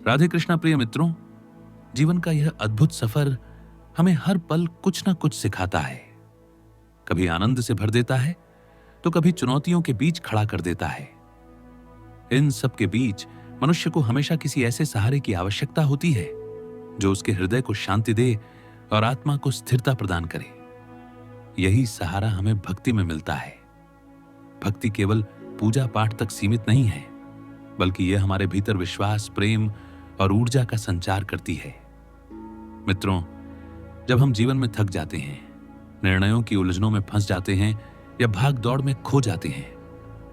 राधे कृष्णा प्रिय मित्रों, जीवन का यह अद्भुत सफर हमें हर पल कुछ ना कुछ सिखाता है। कभी आनंद से भर देता है तो कभी चुनौतियों के बीच खड़ा कर देता है। इन सब के बीच मनुष्य को हमेशा किसी ऐसे सहारे की आवश्यकता होती है जो उसके हृदय को शांति दे और आत्मा को स्थिरता प्रदान करे। यही सहारा हमें भक्ति में मिलता है। भक्ति केवल पूजा पाठ तक सीमित नहीं है, बल्कि यह हमारे भीतर विश्वास, प्रेम और ऊर्जा का संचार करती है। मित्रों, जब हम जीवन में थक जाते हैं, निर्णयों की उलझनों में फंस जाते हैं या भाग दौड़ में खो जाते हैं,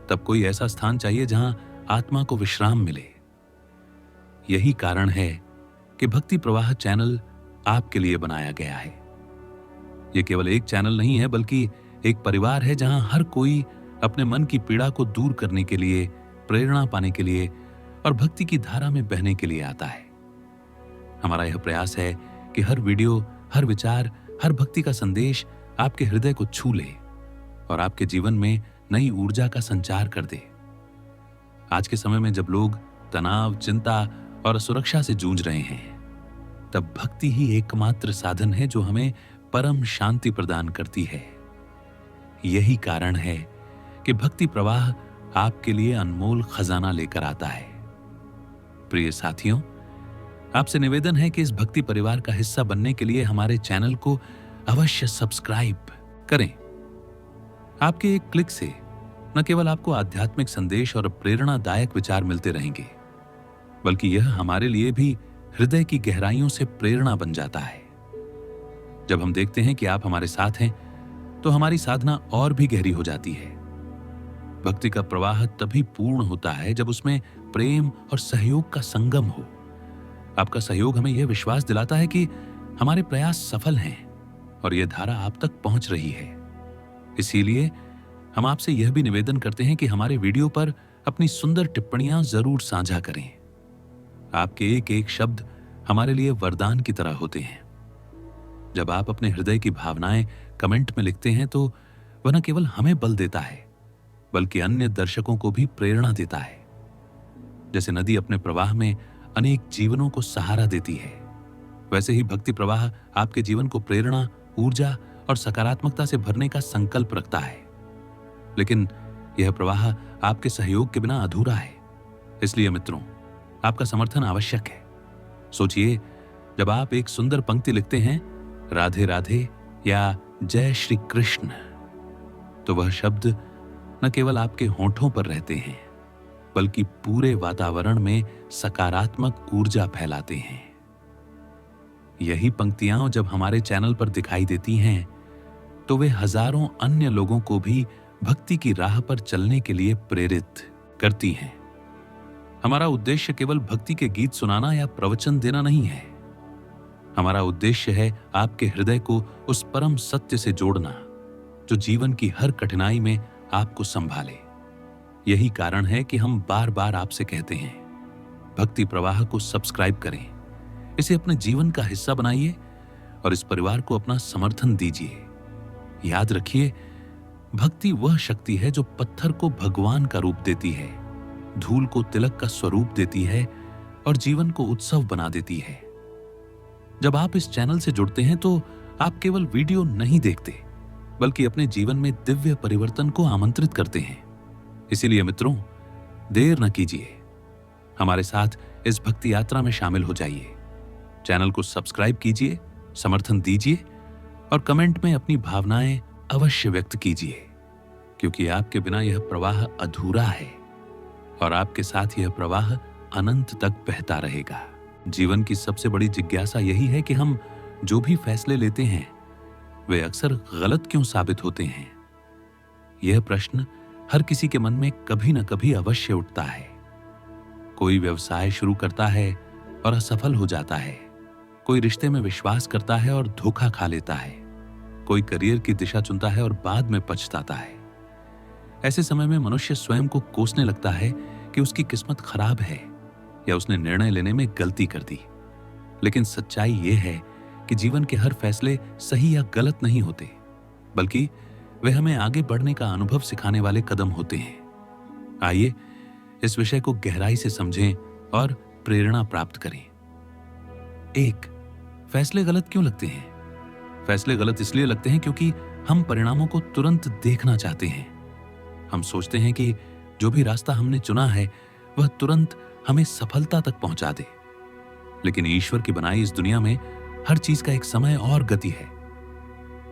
तब कोई ऐसा स्थान चाहिए जहां आत्मा को विश्राम मिले। यही कारण है कि भक्ति प्रवाह चैनल आपके लिए बनाया गया है। यह केवल एक चैनल नहीं है, बल्कि एक परिवार है जहां हर कोई अपने मन की पीड़ा को दूर करने के लिए, प्रेरणा पाने के लिए और भक्ति की धारा में बहने के लिए आता है। हमारा यह प्रयास है कि हर वीडियो, हर विचार, हर भक्ति का संदेश आपके हृदय को छू ले और आपके जीवन में नई ऊर्जा का संचार कर दे। आज के समय में जब लोग तनाव, चिंता और असुरक्षा से जूझ रहे हैं, तब भक्ति ही एकमात्र साधन है जो हमें परम शांति प्रदान करती है। यही कारण है कि भक्ति प्रवाह आपके लिए अनमोल खजाना लेकर आता है। प्रिय साथियों, आपसे निवेदन है कि इस भक्ति परिवार का हिस्सा बनने के लिए हमारे चैनल को अवश्य सब्सक्राइब करें। आपके एक क्लिक से न केवल आपको आध्यात्मिक संदेश और प्रेरणादायक विचार मिलते रहेंगे, बल्कि यह हमारे लिए भी हृदय की गहराइयों से प्रेरणा बन जाता है। जब हम देखते हैं कि आप हमारे साथ हैं, तो हमारी साधना और भी गहरी हो जाती है। भक्ति का प्रवाह तभी पूर्ण होता है जब उसमें प्रेम और सहयोग का संगम हो। आपका सहयोग हमें यह विश्वास दिलाता है कि हमारे प्रयास सफल हैं और यह धारा आप तक पहुंच रही है। इसीलिए हम आपसे यह भी निवेदन करते हैं कि हमारे वीडियो पर अपनी सुंदर टिप्पणियां जरूर साझा करें। आपके एक एक शब्द हमारे लिए वरदान की तरह होते हैं। जब आप अपने हृदय की भावनाएं कमेंट में लिखते हैं, तो वह न केवल हमें बल देता है, बल्कि अन्य दर्शकों को भी प्रेरणा देता है। जैसे नदी अपने प्रवाह में अनेक जीवनों को सहारा देती है, वैसे ही भक्ति प्रवाह आपके जीवन को प्रेरणा, ऊर्जा और सकारात्मकता से भरने का संकल्प रखता है। लेकिन यह प्रवाह आपके सहयोग के बिना अधूरा है। इसलिए मित्रों, आपका समर्थन आवश्यक है। सोचिए, जब आप एक सुंदर पंक्ति लिखते हैं, राधे राधे या जय श्री कृष्ण, तो वह शब्द न केवल आपके होठों पर रहते हैं, बल्कि पूरे वातावरण में सकारात्मक ऊर्जा फैलाते हैं। यही पंक्तियां जब हमारे चैनल पर दिखाई देती हैं, तो वे हजारों अन्य लोगों को भी भक्ति की राह पर चलने के लिए प्रेरित करती हैं। हमारा उद्देश्य केवल भक्ति के गीत सुनाना या प्रवचन देना नहीं है। हमारा उद्देश्य है आपके हृदय को उस परम सत्य से जोड़ना जो जीवन की हर कठिनाई में आपको संभाले। यही कारण है कि हम बार बार आपसे कहते हैं, भक्ति प्रवाह को सब्सक्राइब करें, इसे अपने जीवन का हिस्सा बनाइए और इस परिवार को अपना समर्थन दीजिए। याद रखिए, भक्ति वह शक्ति है जो पत्थर को भगवान का रूप देती है, धूल को तिलक का स्वरूप देती है और जीवन को उत्सव बना देती है। जब आप इस चैनल से जुड़ते हैं, तो आप केवल वीडियो नहीं देखते, बल्कि अपने जीवन में दिव्य परिवर्तन को आमंत्रित करते हैं। इसीलिए मित्रों, देर न कीजिए, हमारे साथ इस भक्ति यात्रा में शामिल हो जाइए। चैनल को सब्सक्राइब कीजिए, समर्थन दीजिए और कमेंट में अपनी भावनाएं अवश्य व्यक्त कीजिए, क्योंकि आपके बिना यह प्रवाह अधूरा है और आपके साथ यह प्रवाह अनंत तक बहता रहेगा। जीवन की सबसे बड़ी जिज्ञासा यही है कि हम जो भी फैसले लेते हैं, वे अक्सर गलत क्यों साबित होते हैं। यह प्रश्न हर किसी के मन में कभी न कभी अवश्य उठता है। कोई व्यवसाय शुरू करता है और असफल हो जाता है, कोई रिश्ते में विश्वास करता है और धोखा खा लेता है, कोई करियर की दिशा चुनता है और बाद में पछताता है। ऐसे समय में मनुष्य स्वयं को कोसने लगता है कि उसकी किस्मत खराब है या उसने निर्णय लेने में गलती कर दी। लेकिन सच्चाई यह है कि जीवन के हर फैसले सही या गलत नहीं होते, बल्कि वे हमें आगे बढ़ने का अनुभव सिखाने वाले कदम होते हैं। आइए इस विषय को गहराई से समझें और प्रेरणा प्राप्त करें। एक, फैसले गलत क्यों लगते हैं? फैसले गलत इसलिए लगते हैं क्योंकि हम परिणामों को तुरंत देखना चाहते हैं। हम सोचते हैं कि जो भी रास्ता हमने चुना है वह तुरंत हमें सफलता तक पहुंचा दे। लेकिन ईश्वर की बनाई इस दुनिया में हर चीज का एक समय और गति है।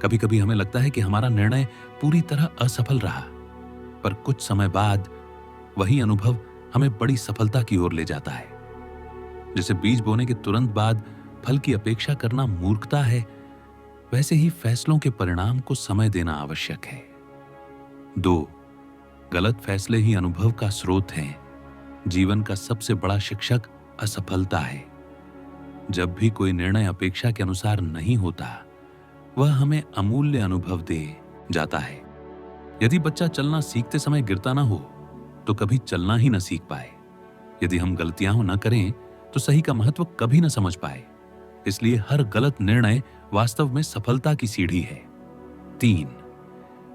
कभी कभी हमें लगता है कि हमारा निर्णय पूरी तरह असफल रहा, पर कुछ समय बाद वही अनुभव हमें बड़ी सफलता की ओर ले जाता है। जैसे बीज बोने के तुरंत बाद फल की अपेक्षा करना मूर्खता है, वैसे ही फैसलों के परिणाम को समय देना आवश्यक है। 2, गलत फैसले ही अनुभव का स्रोत हैं। जीवन का सबसे बड़ा शिक्षक असफलता है। जब भी कोई निर्णय अपेक्षा के अनुसार नहीं होता, वह हमें अमूल्य अनुभव दे जाता है। यदि बच्चा चलना सीखते समय गिरता ना हो तो कभी चलना ही न सीख पाए। यदि हम गलतियां न करें तो सही का महत्व कभी न समझ पाए। इसलिए हर गलत निर्णय वास्तव में सफलता की सीढ़ी है। 3,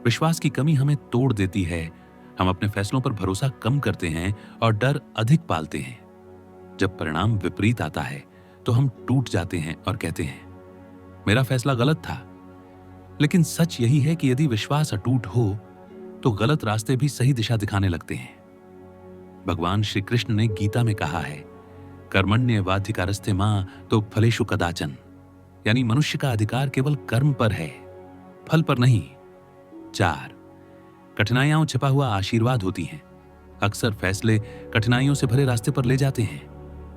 विश्वास की कमी हमें तोड़ देती है। हम अपने फैसलों पर भरोसा कम करते हैं और डर अधिक पालते हैं। जब परिणाम विपरीत आता है तो हम टूट जाते हैं और कहते हैं, मेरा फैसला गलत था। लेकिन सच यही है कि यदि विश्वास अटूट हो तो गलत रास्ते भी सही दिशा दिखाने लगते हैं। भगवान श्री कृष्ण ने गीता में कहा है, कर्मण्येवाधिकारस्ते मां तो फलेषु कदाचन, यानी मनुष्य का अधिकार केवल कर्म पर है, फल पर नहीं। 4, कठिनाइयां छिपा हुआ आशीर्वाद होती हैं। अक्सर फैसले कठिनाइयों से भरे रास्ते पर ले जाते हैं।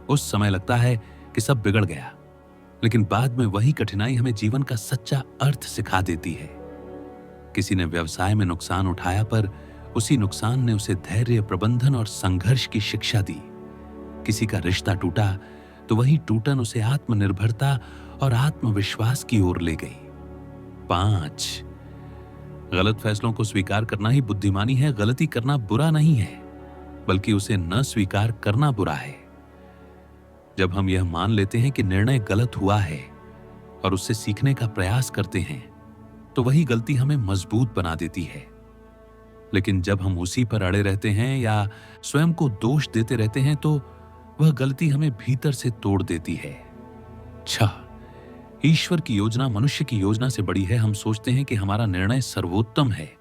उस समय लगता है कि सब बिगड़ गया, लेकिन बाद में वही कठिनाई हमें जीवन का सच्चा अर्थ सिखा देती है। किसी ने व्यवसाय में नुकसान उठाया, पर उसी नुकसान ने उसे धैर्य, प्रबंधन और संघर्ष की शिक्षा दी। किसी का रिश्ता टूटा तो वही टूटन उसे आत्मनिर्भरता और आत्मविश्वास की ओर ले गई। 5, गलत फैसलों को स्वीकार करना ही बुद्धिमानी है। गलती करना बुरा नहीं है, बल्कि उसे न स्वीकार करना बुरा है। जब हम यह मान लेते हैं कि निर्णय गलत हुआ है और उससे सीखने का प्रयास करते हैं, तो वही गलती हमें मजबूत बना देती है। लेकिन जब हम उसी पर अड़े रहते हैं या स्वयं को दोष देते रहते हैं, तो वह गलती हमें भीतर से तोड़ देती है। 6, ईश्वर की योजना मनुष्य की योजना से बड़ी है। हम सोचते हैं कि हमारा निर्णय सर्वोत्तम है,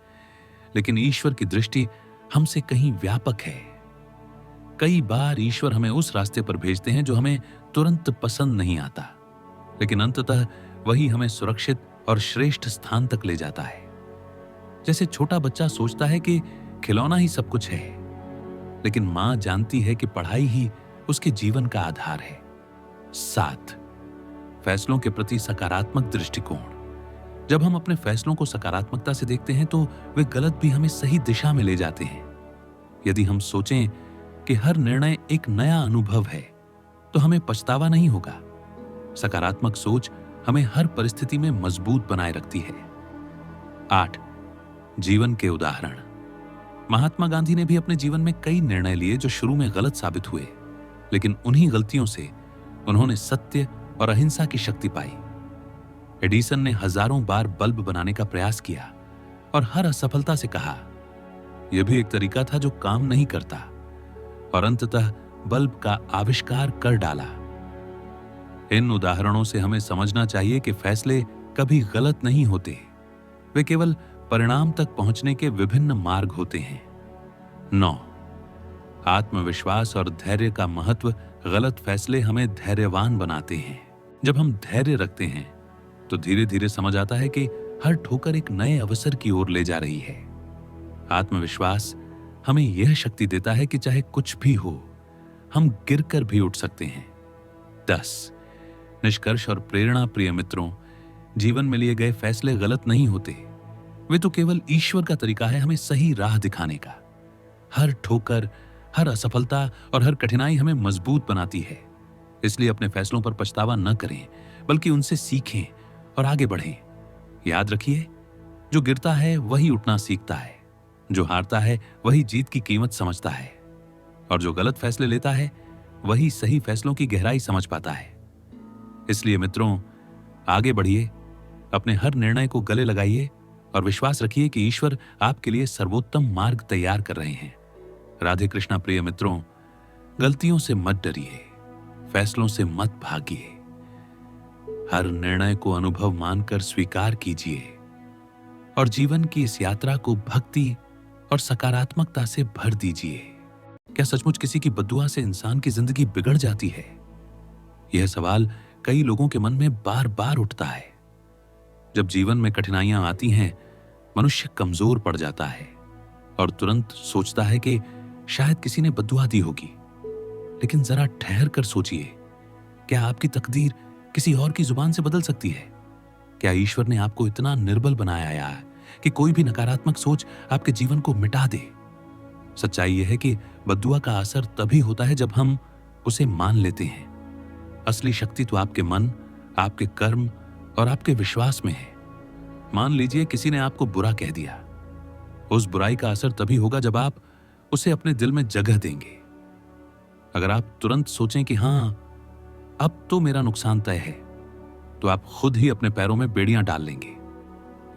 लेकिन ईश्वर की दृष्टि हमसे कहीं व्यापक है। कई बार ईश्वर हमें उस रास्ते पर भेजते हैं जो हमें तुरंत पसंद नहीं आता, लेकिन अंततः वही हमें सुरक्षित और श्रेष्ठ स्थान तक ले जाता है। जैसे छोटा बच्चा सोचता है कि खिलौना ही सब कुछ है, लेकिन मां जानती है कि पढ़ाई ही उसके जीवन का आधार है। 7, फैसलों के प्रति सकारात्मक दृष्टिकोण। जब हम अपने फैसलों को सकारात्मकता से देखते हैं तो वे गलत भी हमें सही दिशा में ले जाते हैं। यदि हम सोचें कि हर निर्णय एक नया अनुभव है, तो हमें पछतावा नहीं होगा। सकारात्मक सोच हमें हर परिस्थिति में मजबूत बनाए रखती है। 8, जीवन के उदाहरण। महात्मा गांधी ने भी अपने जीवन में कई निर्णय लिए जो शुरू में गलत साबित हुए, लेकिन उन्हीं गलतियों से उन्होंने सत्य और अहिंसा की शक्ति पाई। एडिसन ने हजारों बार बल्ब बनाने का प्रयास किया और हर असफलता से कहा, यह भी एक तरीका था जो काम नहीं करता, और अंततः बल्ब का आविष्कार कर डाला। इन उदाहरणों से हमें समझना चाहिए कि फैसले कभी गलत नहीं होते, वे केवल परिणाम तक पहुंचने के विभिन्न मार्ग होते हैं। 9, आत्मविश्वास और धैर्य का महत्व। गलत फैसले हमें धैर्यवान बनाते हैं। जब हम धैर्य रखते हैं तो धीरे धीरे समझ आता है कि हर ठोकर एक नए अवसर की ओर ले जा रही है। आत्मविश्वास हमें यह शक्ति देता है कि चाहे कुछ भी हो, हम गिरकर भी उठ सकते हैं। 10, निष्कर्ष और प्रेरणा। प्रिय मित्रों, जीवन में लिए गए फैसले गलत नहीं होते, वे तो केवल ईश्वर का तरीका है हमें सही राह दिखाने का। हर ठोकर, हर असफलता और हर कठिनाई हमें मजबूत बनाती है। इसलिए अपने फैसलों पर पछतावा न करें, बल्कि उनसे सीखें और आगे बढ़ें। याद रखिए, जो गिरता है वही उठना सीखता है, जो हारता है वही जीत की कीमत समझता है, और जो गलत फैसले लेता है वही सही फैसलों की गहराई समझ पाता है। इसलिए मित्रों, आगे बढ़िए, अपने हर निर्णय को गले लगाइए और विश्वास रखिए कि ईश्वर आपके लिए सर्वोत्तम मार्ग तैयार कर रहे हैं। राधे कृष्णा। प्रिय मित्रों, गलतियों से मत डरिए, फैसलों से मत भागिए। हर निर्णय को अनुभव मानकर स्वीकार कीजिए और जीवन की इस यात्रा को भक्ति और सकारात्मकता से भर दीजिए। क्या सचमुच किसी की बद्दुआ से इंसान की जिंदगी बिगड़ जाती है? यह सवाल कई लोगों के मन में बार बार उठता है। जब जीवन में कठिनाइयां आती हैं, मनुष्य कमजोर पड़ जाता है और तुरंत सोचता है कि शायद किसी ने बद्दुआ दी होगी। लेकिन जरा ठहर कर सोचिए, क्या आपकी तकदीर किसी और की जुबान से बदल सकती है? क्या ईश्वर ने आपको इतना निर्बल बनाया है कि कोई भी नकारात्मक सोच आपके जीवन को मिटा दे? सच्चाई यह है कि बद्दुआ का असर तभी होता है जब हम उसे मान लेते हैं। असली शक्ति तो आपके मन, आपके कर्म और आपके विश्वास में है। मान लीजिए किसी ने आपको बुरा कह दिया। उस बुराई का असर तभी होगा जब आप उसे अपने दिल में जगह देंगे। अगर आप तुरंत सोचें कि हां, अब तो मेरा नुकसान तय है, तो आप खुद ही अपने पैरों में बेड़ियां डाल लेंगे।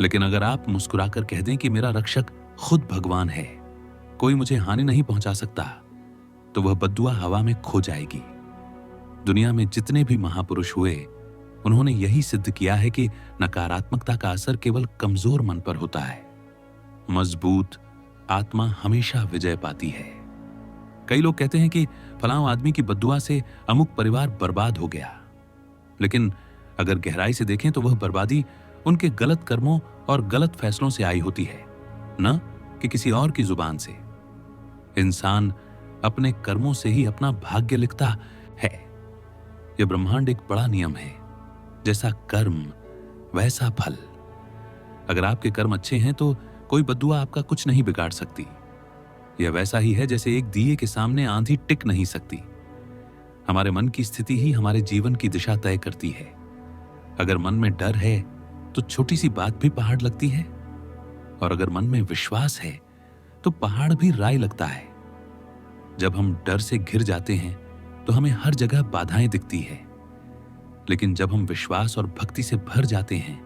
लेकिन अगर आप मुस्कुराकर कह दें कि मेरा रक्षक खुद भगवान है, कोई मुझे हानि नहीं पहुंचा सकता, तो वह बद्दुआ हवा में खो जाएगी। दुनिया में जितने भी महापुरुष हुए, उन्होंने यही सिद्ध किया है कि नकारात्मकता का असर केवल कमजोर मन पर होता है। मजबूत आत्मा हमेशा विजय पाती है। कई लोग कहते हैं कि फलां आदमी की बद्दुआ से अमुक परिवार बर्बाद हो गया, लेकिन अगर गहराई से देखें तो वह बर्बादी उनके गलत कर्मों और गलत फैसलों से आई होती है, न कि किसी और की जुबान से। इंसान अपने कर्मों से ही अपना भाग्य लिखता है। यह ब्रह्मांड एक बड़ा नियम है, जैसा कर्म वैसा फल। अगर आपके कर्म अच्छे हैं तो कोई बद्दुआ आपका कुछ नहीं बिगाड़ सकती। यह वैसा ही है जैसे एक दिए के सामने आंधी टिक नहीं सकती। हमारे मन की स्थिति ही हमारे जीवन की दिशा तय करती है। अगर मन में डर है तो छोटी सी बात भी पहाड़ लगती है, और अगर मन में विश्वास है तो पहाड़ भी राई लगता है। जब हम डर से घिर जाते हैं तो हमें हर जगह बाधाएं दिखती है, लेकिन जब हम विश्वास और भक्ति से भर जाते हैं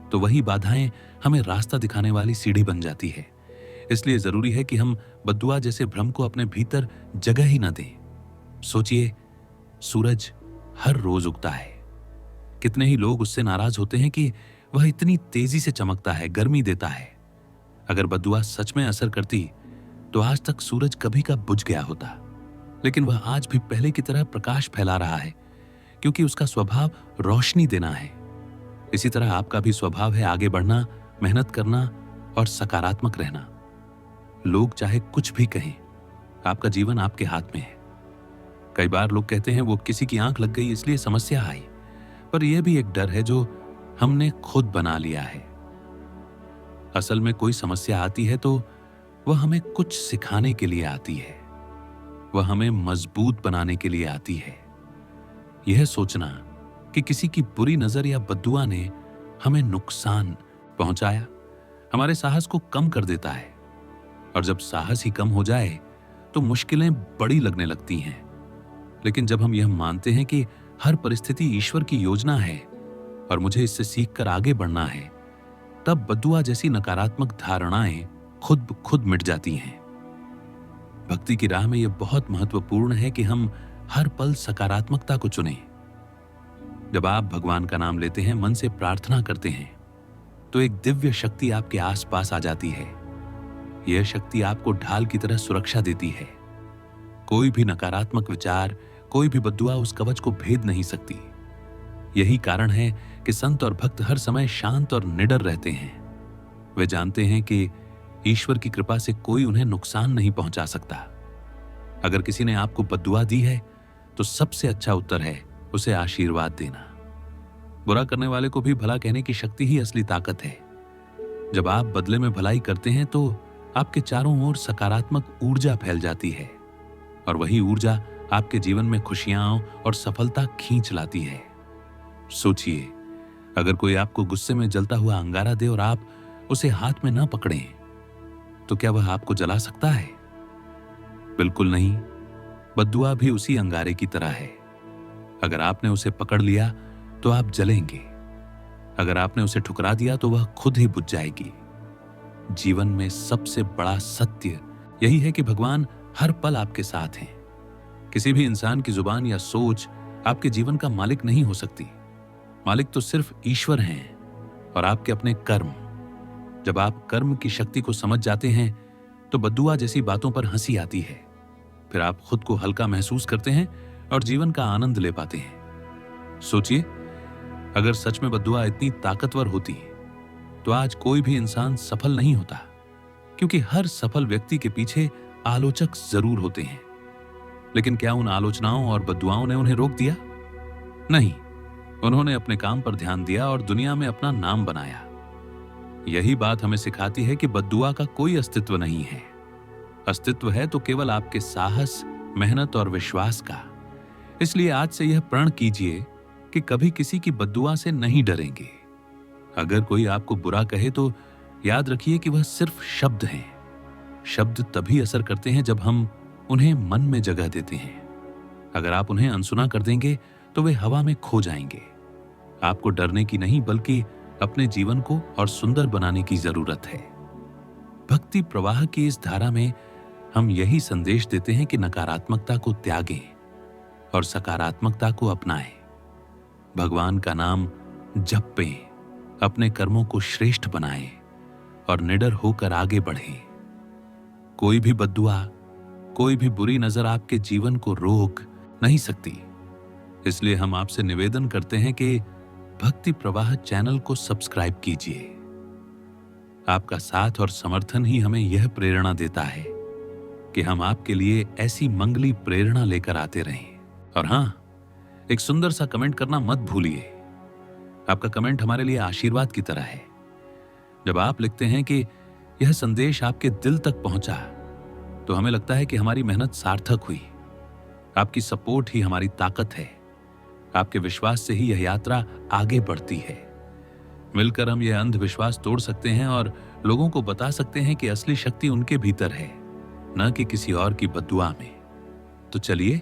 तो वही बाधाएं हमें रास्ता दिखाने वाली सीढ़ी बन जाती है। इसलिए जरूरी है कि हम बद्दुआ जैसे भ्रम को अपने भीतर जगह ही न दें। सोचिए, सूरज हर रोज उगता है। कितने ही लोग उससे नाराज होते हैं कि वह इतनी तेजी से चमकता है, गर्मी देता है। अगर बद्दुआ सच में असर करती तो आज तक सूरज कभी का बुझ गया होता, लेकिन वह आज भी पहले की तरह प्रकाश फैला रहा है, क्योंकि उसका स्वभाव रोशनी देना है। इसी तरह आपका भी स्वभाव है आगे बढ़ना, मेहनत करना और सकारात्मक रहना। लोग चाहे कुछ भी कहें, आपका जीवन आपके हाथ में है। कई बार लोग कहते हैं वो किसी की आंख लग गई इसलिए समस्या आई, पर यह भी एक डर है जो हमने खुद बना लिया है। असल में कोई समस्या आती है तो वह हमें कुछ सिखाने के लिए आती है, वह हमें मजबूत बनाने के लिए आती है। यह सोचना कि किसी की बुरी नजर या बद्दुआ ने हमें नुकसान पहुंचाया, हमारे साहस को कम कर देता है। और जब साहस ही कम हो जाए तो मुश्किलें बड़ी लगने लगती हैं। लेकिन जब हम यह मानते हैं कि हर परिस्थिति ईश्वर की योजना है और मुझे इससे सीखकर आगे बढ़ना है, तब बद्दुआ जैसी नकारात्मक धारणाएं खुद मिट जाती हैं। भक्ति की राह में यह बहुत महत्वपूर्ण है कि हम हर पल सकारात्मकता को चुनें। जब आप भगवान का नाम लेते हैं, मन से प्रार्थना करते हैं, तो एक दिव्य शक्ति आपके आसपास आ जाती है। यह शक्ति आपको ढाल की तरह सुरक्षा देती है। कोई भी नकारात्मक विचार, कोई भी बद्दुआ उस कवच को भेद नहीं सकती। यही कारण है कि संत और भक्त हर समय शांत और निडर रहते हैं। वे जानते हैं कि ईश्वर की कृपा से कोई उन्हें नुकसान नहीं पहुंचा सकता। अगर किसी ने आपको बद्दुआ दी है तो सबसे अच्छा उत्तर है उसे आशीर्वाद देना। बुरा करने वाले को भी भला कहने की शक्ति ही असली ताकत है। जब आप बदले में भलाई करते हैं तो आपके चारों ओर सकारात्मक ऊर्जा फैल जाती है, और वही ऊर्जा आपके जीवन में खुशियां और सफलता खींच लाती है। सोचिए, अगर कोई आपको गुस्से में जलता हुआ अंगारा दे और आप उसे हाथ में न पकड़ें, तो क्या वह आपको जला सकता है? बिल्कुल नहीं। बद्दुआ भी उसी अंगारे की तरह है। अगर आपने उसे पकड़ लिया तो आप जलेंगे। अगर आपने उसे ठुकरा दिया तो वह खुद ही बुझ जाएगी। जीवन में सबसे बड़ा सत्य यही है कि भगवान हर पल आपके साथ हैं। किसी भी इंसान की जुबान या सोच आपके जीवन का मालिक नहीं हो सकती। मालिक तो सिर्फ ईश्वर हैं और आपके अपने कर्म। जब आप कर्म की शक्ति को समझ जाते हैं तो बद्दुआ जैसी बातों पर हंसी आती है। फिर आप खुद को हल्का महसूस करते हैं और जीवन का आनंद ले पाते हैं। सोचिए, अगर सच में बद्दुआ इतनी ताकतवर होती तो आज कोई भी इंसान सफल नहीं होता, क्योंकि हर सफल व्यक्ति के पीछे आलोचक जरूर होते हैं। लेकिन क्या उन आलोचनाओं और बद्दुआओं ने उन्हें रोक दिया? नहीं, उन्होंने अपने काम पर ध्यान दिया और दुनिया में अपना नाम बनाया। यही बात हमें सिखाती है कि बद्दुआ का कोई अस्तित्व नहीं है। अस्तित्व है तो केवल आपके साहस, मेहनत और विश्वास का। इसलिए आज से यह प्रण कीजिए कि कभी किसी की बद्दुआ से नहीं डरेंगे। अगर कोई आपको बुरा कहे तो याद रखिए कि वह सिर्फ शब्द हैं। शब्द तभी असर करते हैं जब हम उन्हें मन में जगह देते हैं। अगर आप उन्हें अनसुना कर देंगे तो वे हवा में खो जाएंगे। आपको डरने की नहीं, बल्कि अपने जीवन को और सुंदर बनाने की जरूरत है। भक्ति प्रवाह की इस धारा में हम यही संदेश देते हैं कि नकारात्मकता को त्यागें और सकारात्मकता को अपनाएं। भगवान का नाम जपें, अपने कर्मों को श्रेष्ठ बनाएं और निडर होकर आगे बढ़ें। कोई भी बद्दुआ, कोई भी बुरी नजर आपके जीवन को रोक नहीं सकती। इसलिए हम आपसे निवेदन करते हैं कि भक्ति प्रवाह चैनल को सब्सक्राइब कीजिए। आपका साथ और समर्थन ही हमें यह प्रेरणा देता है कि हम आपके लिए ऐसी मंगली प्रेरणा लेकर आते रहें। और हां, एक सुंदर सा कमेंट करना मत भूलिए। आपका कमेंट हमारे लिए आशीर्वाद की तरह है। जब आप लिखते हैं कि यह संदेश आपके दिल तक पहुंचा, तो हमें लगता है कि हमारी मेहनत सार्थक हुई। आपकी सपोर्ट ही हमारी ताकत है। आपके विश्वास से ही यह यात्रा आगे बढ़ती है। मिलकर हम यह अंधविश्वास तोड़ सकते हैं और लोगों को बता सकते हैं कि असली शक्ति उनके भीतर है, न कि किसी और की बद्दुआ में। तो चलिए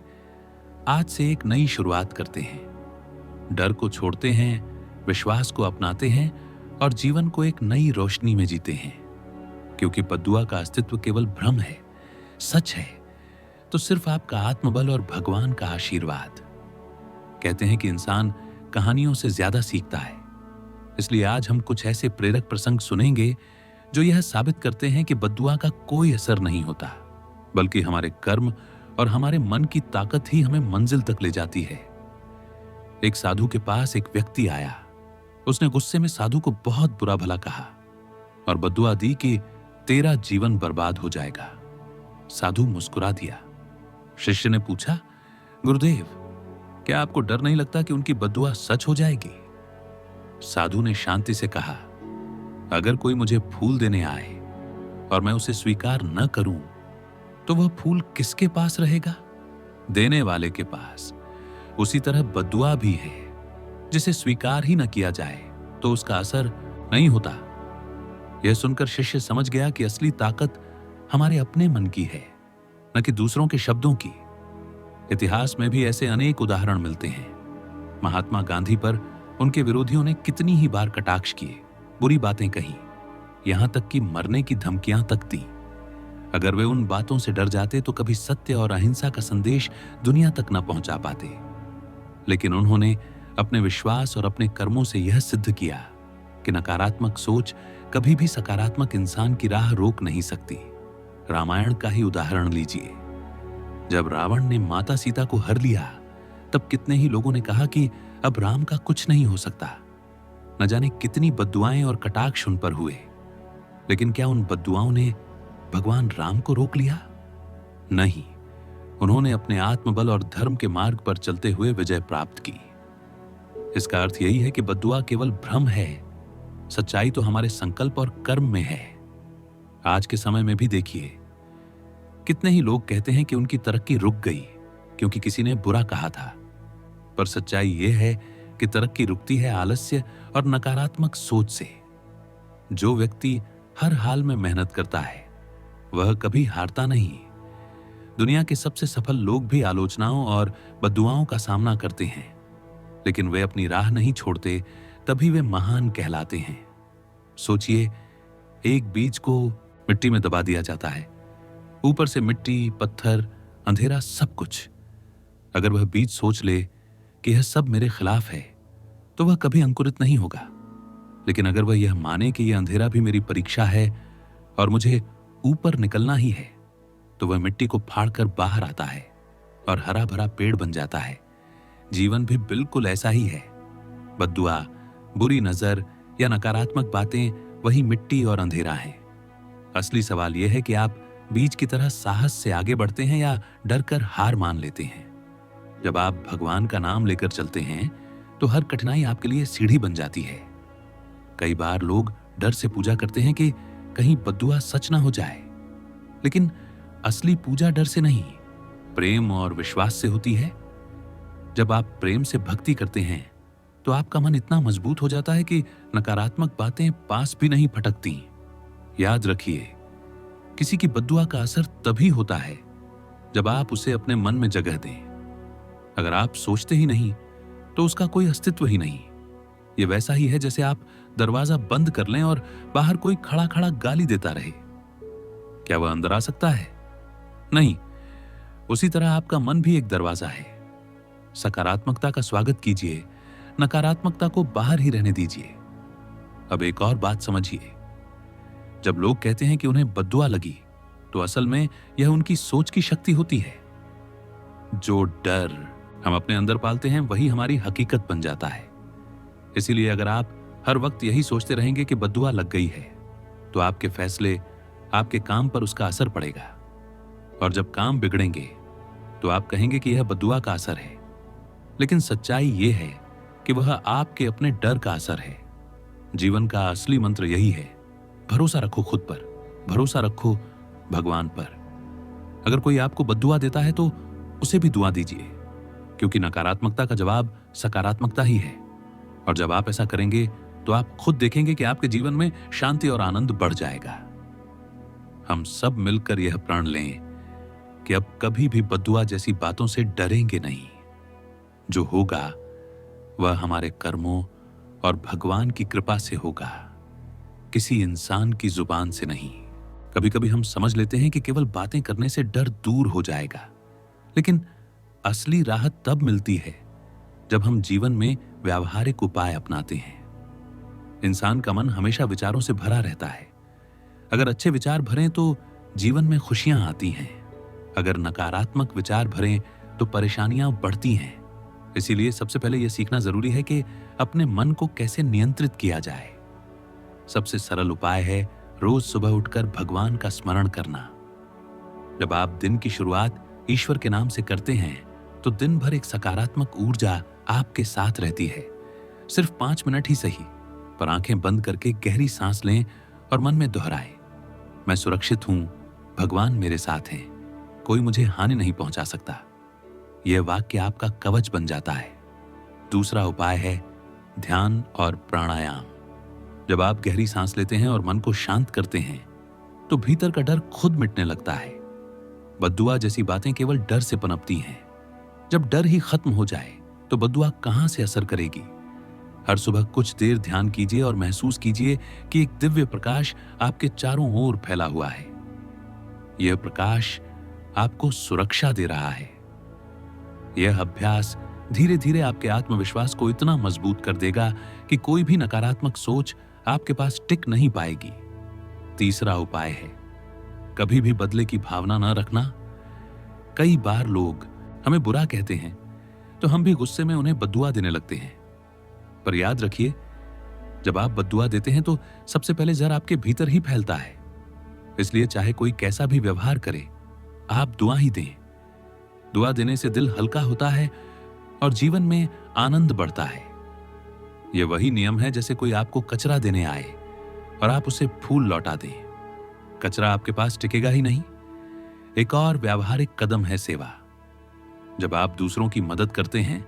आज से एक नई शुरुआत करते हैं। डर को छोड़ते हैं, विश्वास को अपनाते हैं और जीवन को एक नई रोशनी में जीते हैं। क्योंकि बद्दुआ का अस्तित्व केवल भ्रम है, सच है तो सिर्फ आपका आत्मबल और भगवान का आशीर्वाद। कहते हैं कि इंसान कहानियों से ज्यादा सीखता है। इसलिए आज हम कुछ ऐसे प्रेरक प्रसंग सुनेंगे जो यह साबित करते हैं कि बद्दुआ का कोई असर नहीं होता, बल्कि हमारे कर्म और हमारे मन की ताकत ही हमें मंजिल तक ले जाती है। एक साधु के पास एक व्यक्ति आया। उसने गुस्से में साधु को बहुत बुरा भला कहा और बद्दुआ दी कि तेरा जीवन बर्बाद हो जाएगा। साधु मुस्कुरा दिया। शिष्य ने पूछा, गुरुदेव, क्या आपको डर नहीं लगता कि उनकी बद्दुआ सच हो जाएगी? साधु ने शांति से कहा, अगर कोई मुझे फूल देने आए और मैं उसे स्वीकार न करूं, तो वह फूल किसके पास रहेगा? देने वाले के पास। उसी तरह बद्दुआ भी है। जिसे स्वीकार ही न किया जाए तो उसका असर नहीं होता। यह सुनकर शिष्य समझ गया कि असली ताकत हमारे अपने मन की है, न कि दूसरों के शब्दों की। इतिहास में भी ऐसे अनेक उदाहरण मिलते हैं। महात्मा गांधी पर उनके विरोधियों ने कितनी ही बार कटाक्ष किए, बुरी बातें कही, यहां तक कि मरने की धमकियां तक दी। अगर वे उन बातों से डर जाते तो कभी सत्य और अहिंसा का संदेश दुनिया तक न पहुंचा पाते। लेकिन उन्होंने अपने विश्वास और अपने कर्मों से यह सिद्ध किया कि नकारात्मक सोच कभी भी सकारात्मक इंसान की राह रोक नहीं सकती। रामायण का ही उदाहरण लीजिए। जब रावण ने माता सीता को हर लिया, तब कितने ही लोगों ने कहा कि अब राम का कुछ नहीं हो सकता। न जाने कितनी बद्दुआएं और कटाक्ष उन पर हुए। लेकिन क्या उन बद्दुआओं ने भगवान राम को रोक लिया? नहीं, उन्होंने अपने आत्मबल और धर्म के मार्ग पर चलते हुए विजय प्राप्त की। इसका अर्थ यही है कि बद्दुआ केवल भ्रम है, सच्चाई तो हमारे संकल्प और कर्म में है। आज के समय में भी देखिए, कितने ही लोग कहते हैं कि उनकी तरक्की रुक गई क्योंकि किसी ने बुरा कहा था। पर सच्चाई यह है कि तरक्की रुकती है आलस्य और नकारात्मक सोच से। जो व्यक्ति हर हाल में मेहनत करता है, वह कभी हारता नहीं। दुनिया के सबसे सफल लोग भी आलोचनाओं और बद्दुआओं का सामना करते हैं, लेकिन वे अपनी राह नहीं छोड़ते, तभी वे महान कहलाते हैं। सोचिए, एक बीज को मिट्टी में दबा दिया जाता है, ऊपर से मिट्टी, पत्थर, अंधेरा, सब कुछ। अगर वह बीज सोच ले कि यह सब मेरे खिलाफ है, तो वह कभी अंकुरित नहीं होगा। लेकिन अगर वह यह माने कि यह अंधेरा भी मेरी परीक्षा है और मुझे ऊपर निकलना ही है, तो वह मिट्टी को फाड़कर बाहर आता है और हरा भरा पेड़ बन जाता है। जीवन भी बिल्कुल ऐसा ही है। बद्दुआ, बुरी नजर या नकारात्मक बातें वही मिट्टी और अंधेरा है। असली सवाल यह है कि आप बीज की तरह साहस से आगे बढ़ते हैं या डरकर हार मान लेते हैं। जब आप भगवान का नाम लेकर चलते हैं तो हर कठिनाई आपके लिए सीढ़ी बन जाती है। कई बार लोग डर से पूजा करते हैं कि कहीं बद्दुआ सच ना हो जाए, लेकिन असली पूजा डर से नहीं, प्रेम और विश्वास से होती है। जब आप प्रेम से भक्ति करते हैं तो आपका मन इतना मजबूत हो जाता है कि नकारात्मक बातें पास भी नहीं फटकती। याद रखिए, किसी की बद्दुआ का असर तभी होता है जब आप उसे अपने मन में जगह दें। अगर आप सोचते ही नहीं तो उसका कोई अस्तित्व ही नहीं। ये वैसा ही है जैसे आप दरवाजा बंद कर लें और बाहर कोई खड़ा खड़ा गाली देता रहे। क्या वह अंदर आ सकता है? नहीं। उसी तरह आपका मन भी एक दरवाजा है। सकारात्मकता का स्वागत कीजिए, नकारात्मकता को बाहर ही रहने दीजिए। अब एक और बात समझिए, जब लोग कहते हैं कि उन्हें बद्दुआ लगी, तो असल में यह उनकी सोच की शक्ति होती है। जो डर हम अपने अंदर पालते हैं वही हमारी हकीकत बन जाता है। इसीलिए अगर आप हर वक्त यही सोचते रहेंगे कि बद्दुआ लग गई है, तो आपके फैसले, आपके काम पर उसका असर पड़ेगा। और जब काम बिगड़ेंगे तो आप कहेंगे कि यह बद्दुआ का असर है। लेकिन सच्चाई यह है कि वह आपके अपने डर का असर है। जीवन का असली मंत्र यही है, भरोसा रखो खुद पर, भरोसा रखो भगवान पर। अगर कोई आपको बद्दुआ देता है तो उसे भी दुआ दीजिए, क्योंकि नकारात्मकता का जवाब सकारात्मकता ही है। और जब आप ऐसा करेंगे तो आप खुद देखेंगे कि आपके जीवन में शांति और आनंद बढ़ जाएगा। हम सब मिलकर यह प्रण लें कि अब कभी भी बद्दुआ जैसी बातों से डरेंगे नहीं। जो होगा वह हमारे कर्मों और भगवान की कृपा से होगा, किसी इंसान की जुबान से नहीं। कभी कभी हम समझ लेते हैं कि केवल बातें करने से डर दूर हो जाएगा, लेकिन असली राहत तब मिलती है जब हम जीवन में व्यावहारिक उपाय अपनाते हैं। इंसान का मन हमेशा विचारों से भरा रहता है। अगर अच्छे विचार भरें तो जीवन में खुशियां आती हैं, अगर नकारात्मक विचार भरें तो परेशानियां बढ़ती हैं। इसीलिए सबसे पहले यह सीखना जरूरी है कि अपने मन को कैसे नियंत्रित किया जाए। सबसे सरल उपाय है रोज सुबह उठकर भगवान का स्मरण करना। जब आप दिन की शुरुआत ईश्वर के नाम से करते हैं तो दिन भर एक सकारात्मक ऊर्जा आपके साथ रहती है। सिर्फ 5 मिनट ही सही, पर आंखें बंद करके गहरी सांस लें और मन में दोहराएं, मैं सुरक्षित हूं, भगवान मेरे साथ हैं, कोई मुझे हानि नहीं पहुंचा सकता। यह वाक्य आपका कवच बन जाता है। दूसरा उपाय है ध्यान और प्राणायाम। जब आप गहरी सांस लेते हैं और मन को शांत करते हैं तो भीतर का डर खुद मिटने लगता है। बद्दुआ जैसी बातें केवल डर से पनपती हैं। जब डर ही खत्म हो जाए तो बद्दुआ कहां से असर करेगी। हर सुबह कुछ देर ध्यान कीजिए और महसूस कीजिए कि एक दिव्य प्रकाश आपके चारों ओर फैला हुआ है। यह प्रकाश आपको सुरक्षा दे रहा है। यह अभ्यास धीरे धीरे आपके आत्मविश्वास को इतना मजबूत कर देगा कि कोई भी नकारात्मक सोच आपके पास टिक नहीं पाएगी। तीसरा उपाय है कभी भी बदले की भावना न रखना। कई बार लोग हमें बुरा कहते हैं तो हम भी गुस्से में उन्हें बद्दुआ देने लगते हैं। पर याद रखिए, जब आप बद्दुआ देते हैं तो सबसे पहले जहर आपके भीतर ही फैलता है। इसलिए चाहे कोई कैसा भी व्यवहार करे, आप दुआ ही दें। दुआ देने से दिल हल्का होता है और जीवन में आनंद बढ़ता है। यह वही नियम है जैसे कोई आपको कचरा देने आए और आप उसे फूल लौटा दें। कचरा आपके पास टिकेगा ही नहीं। एक और व्यावहारिक कदम है सेवा। जब आप दूसरों की मदद करते हैं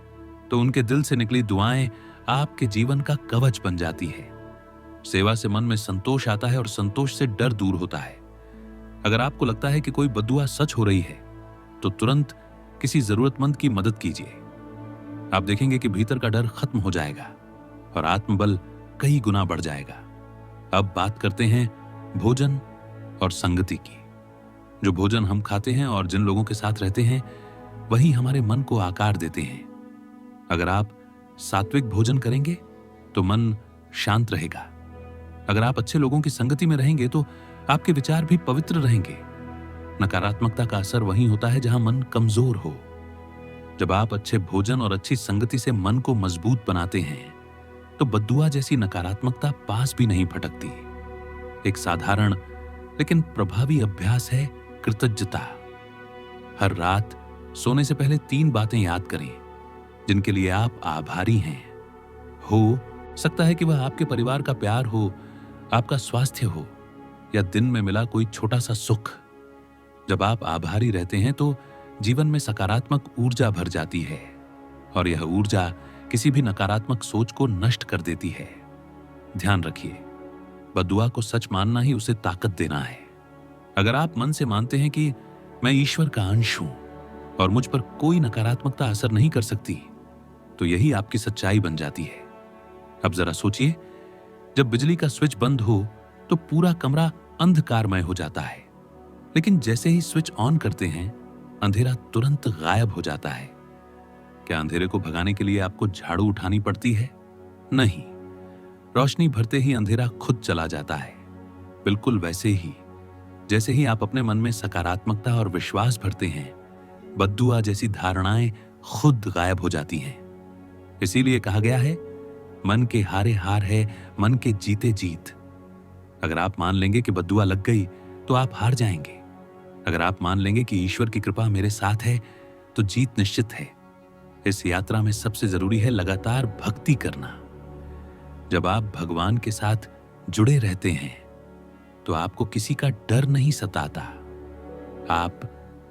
तो उनके दिल से निकली दुआएं आपके जीवन का कवच बन जाती है। सेवा से मन में संतोष आता है और संतोष से डर दूर होता है। अगर आपको लगता है कि कोई बद्दुआ सच हो रही है तो तुरंत किसी जरूरतमंद की मदद कीजिए। आप देखेंगे कि भीतर का डर खत्म हो जाएगा और आत्मबल कई गुना बढ़ जाएगा। अब बात करते हैं भोजन और संगति की। जो भोजन हम खाते हैं और जिन लोगों के साथ रहते हैं वही हमारे मन को आकार देते हैं। अगर आप सात्विक भोजन करेंगे तो मन शांत रहेगा। अगर आप अच्छे लोगों की संगति में रहेंगे तो आपके विचार भी पवित्र रहेंगे। नकारात्मकता का असर वहीं होता है जहां मन कमजोर हो। जब आप अच्छे भोजन और अच्छी संगति से मन को मजबूत बनाते हैं तो बद्दुआ जैसी नकारात्मकता पास भी नहीं फटकती। एक साधारण लेकिन प्रभावी अभ्यास है कृतज्ञता। हर रात सोने से पहले 3 बातें याद करें जिनके लिए आप आभारी हैं। हो सकता है कि वह आपके परिवार का प्यार हो, आपका स्वास्थ्य हो या दिन में मिला कोई छोटा सा सुख। जब आप आभारी रहते हैं तो जीवन में सकारात्मक ऊर्जा भर जाती है और यह ऊर्जा किसी भी नकारात्मक सोच को नष्ट कर देती है। ध्यान रखिए, बद्दुआ को सच मानना ही उसे ताकत देना है। अगर आप मन से मानते हैं कि मैं ईश्वर का अंश हूं और मुझ पर कोई नकारात्मकता असर नहीं कर सकती, तो यही आपकी सच्चाई बन जाती है। अब जरा सोचिए, जब बिजली का स्विच बंद हो तो पूरा कमरा अंधकारमय हो जाता है, लेकिन जैसे ही स्विच ऑन करते हैं अंधेरा तुरंत गायब हो जाता है। क्या अंधेरे को भगाने के लिए आपको झाड़ू उठानी पड़ती है? नहीं, रोशनी भरते ही अंधेरा खुद चला जाता है। बिल्कुल वैसे ही जैसे ही आप अपने मन में सकारात्मकता और विश्वास भरते हैं, बद्दुआ जैसी धारणाएं खुद गायब हो जाती हैं। इसीलिए कहा गया है, मन के हारे हार है, मन के जीते जीत। अगर आप मान लेंगे कि बद्दुआ लग गई तो आप हार जाएंगे। अगर आप मान लेंगे कि ईश्वर की कृपा मेरे साथ है तो जीत निश्चित है। इस यात्रा में सबसे जरूरी है लगातार भक्ति करना। जब आप भगवान के साथ जुड़े रहते हैं तो आपको किसी का डर नहीं सताता। आप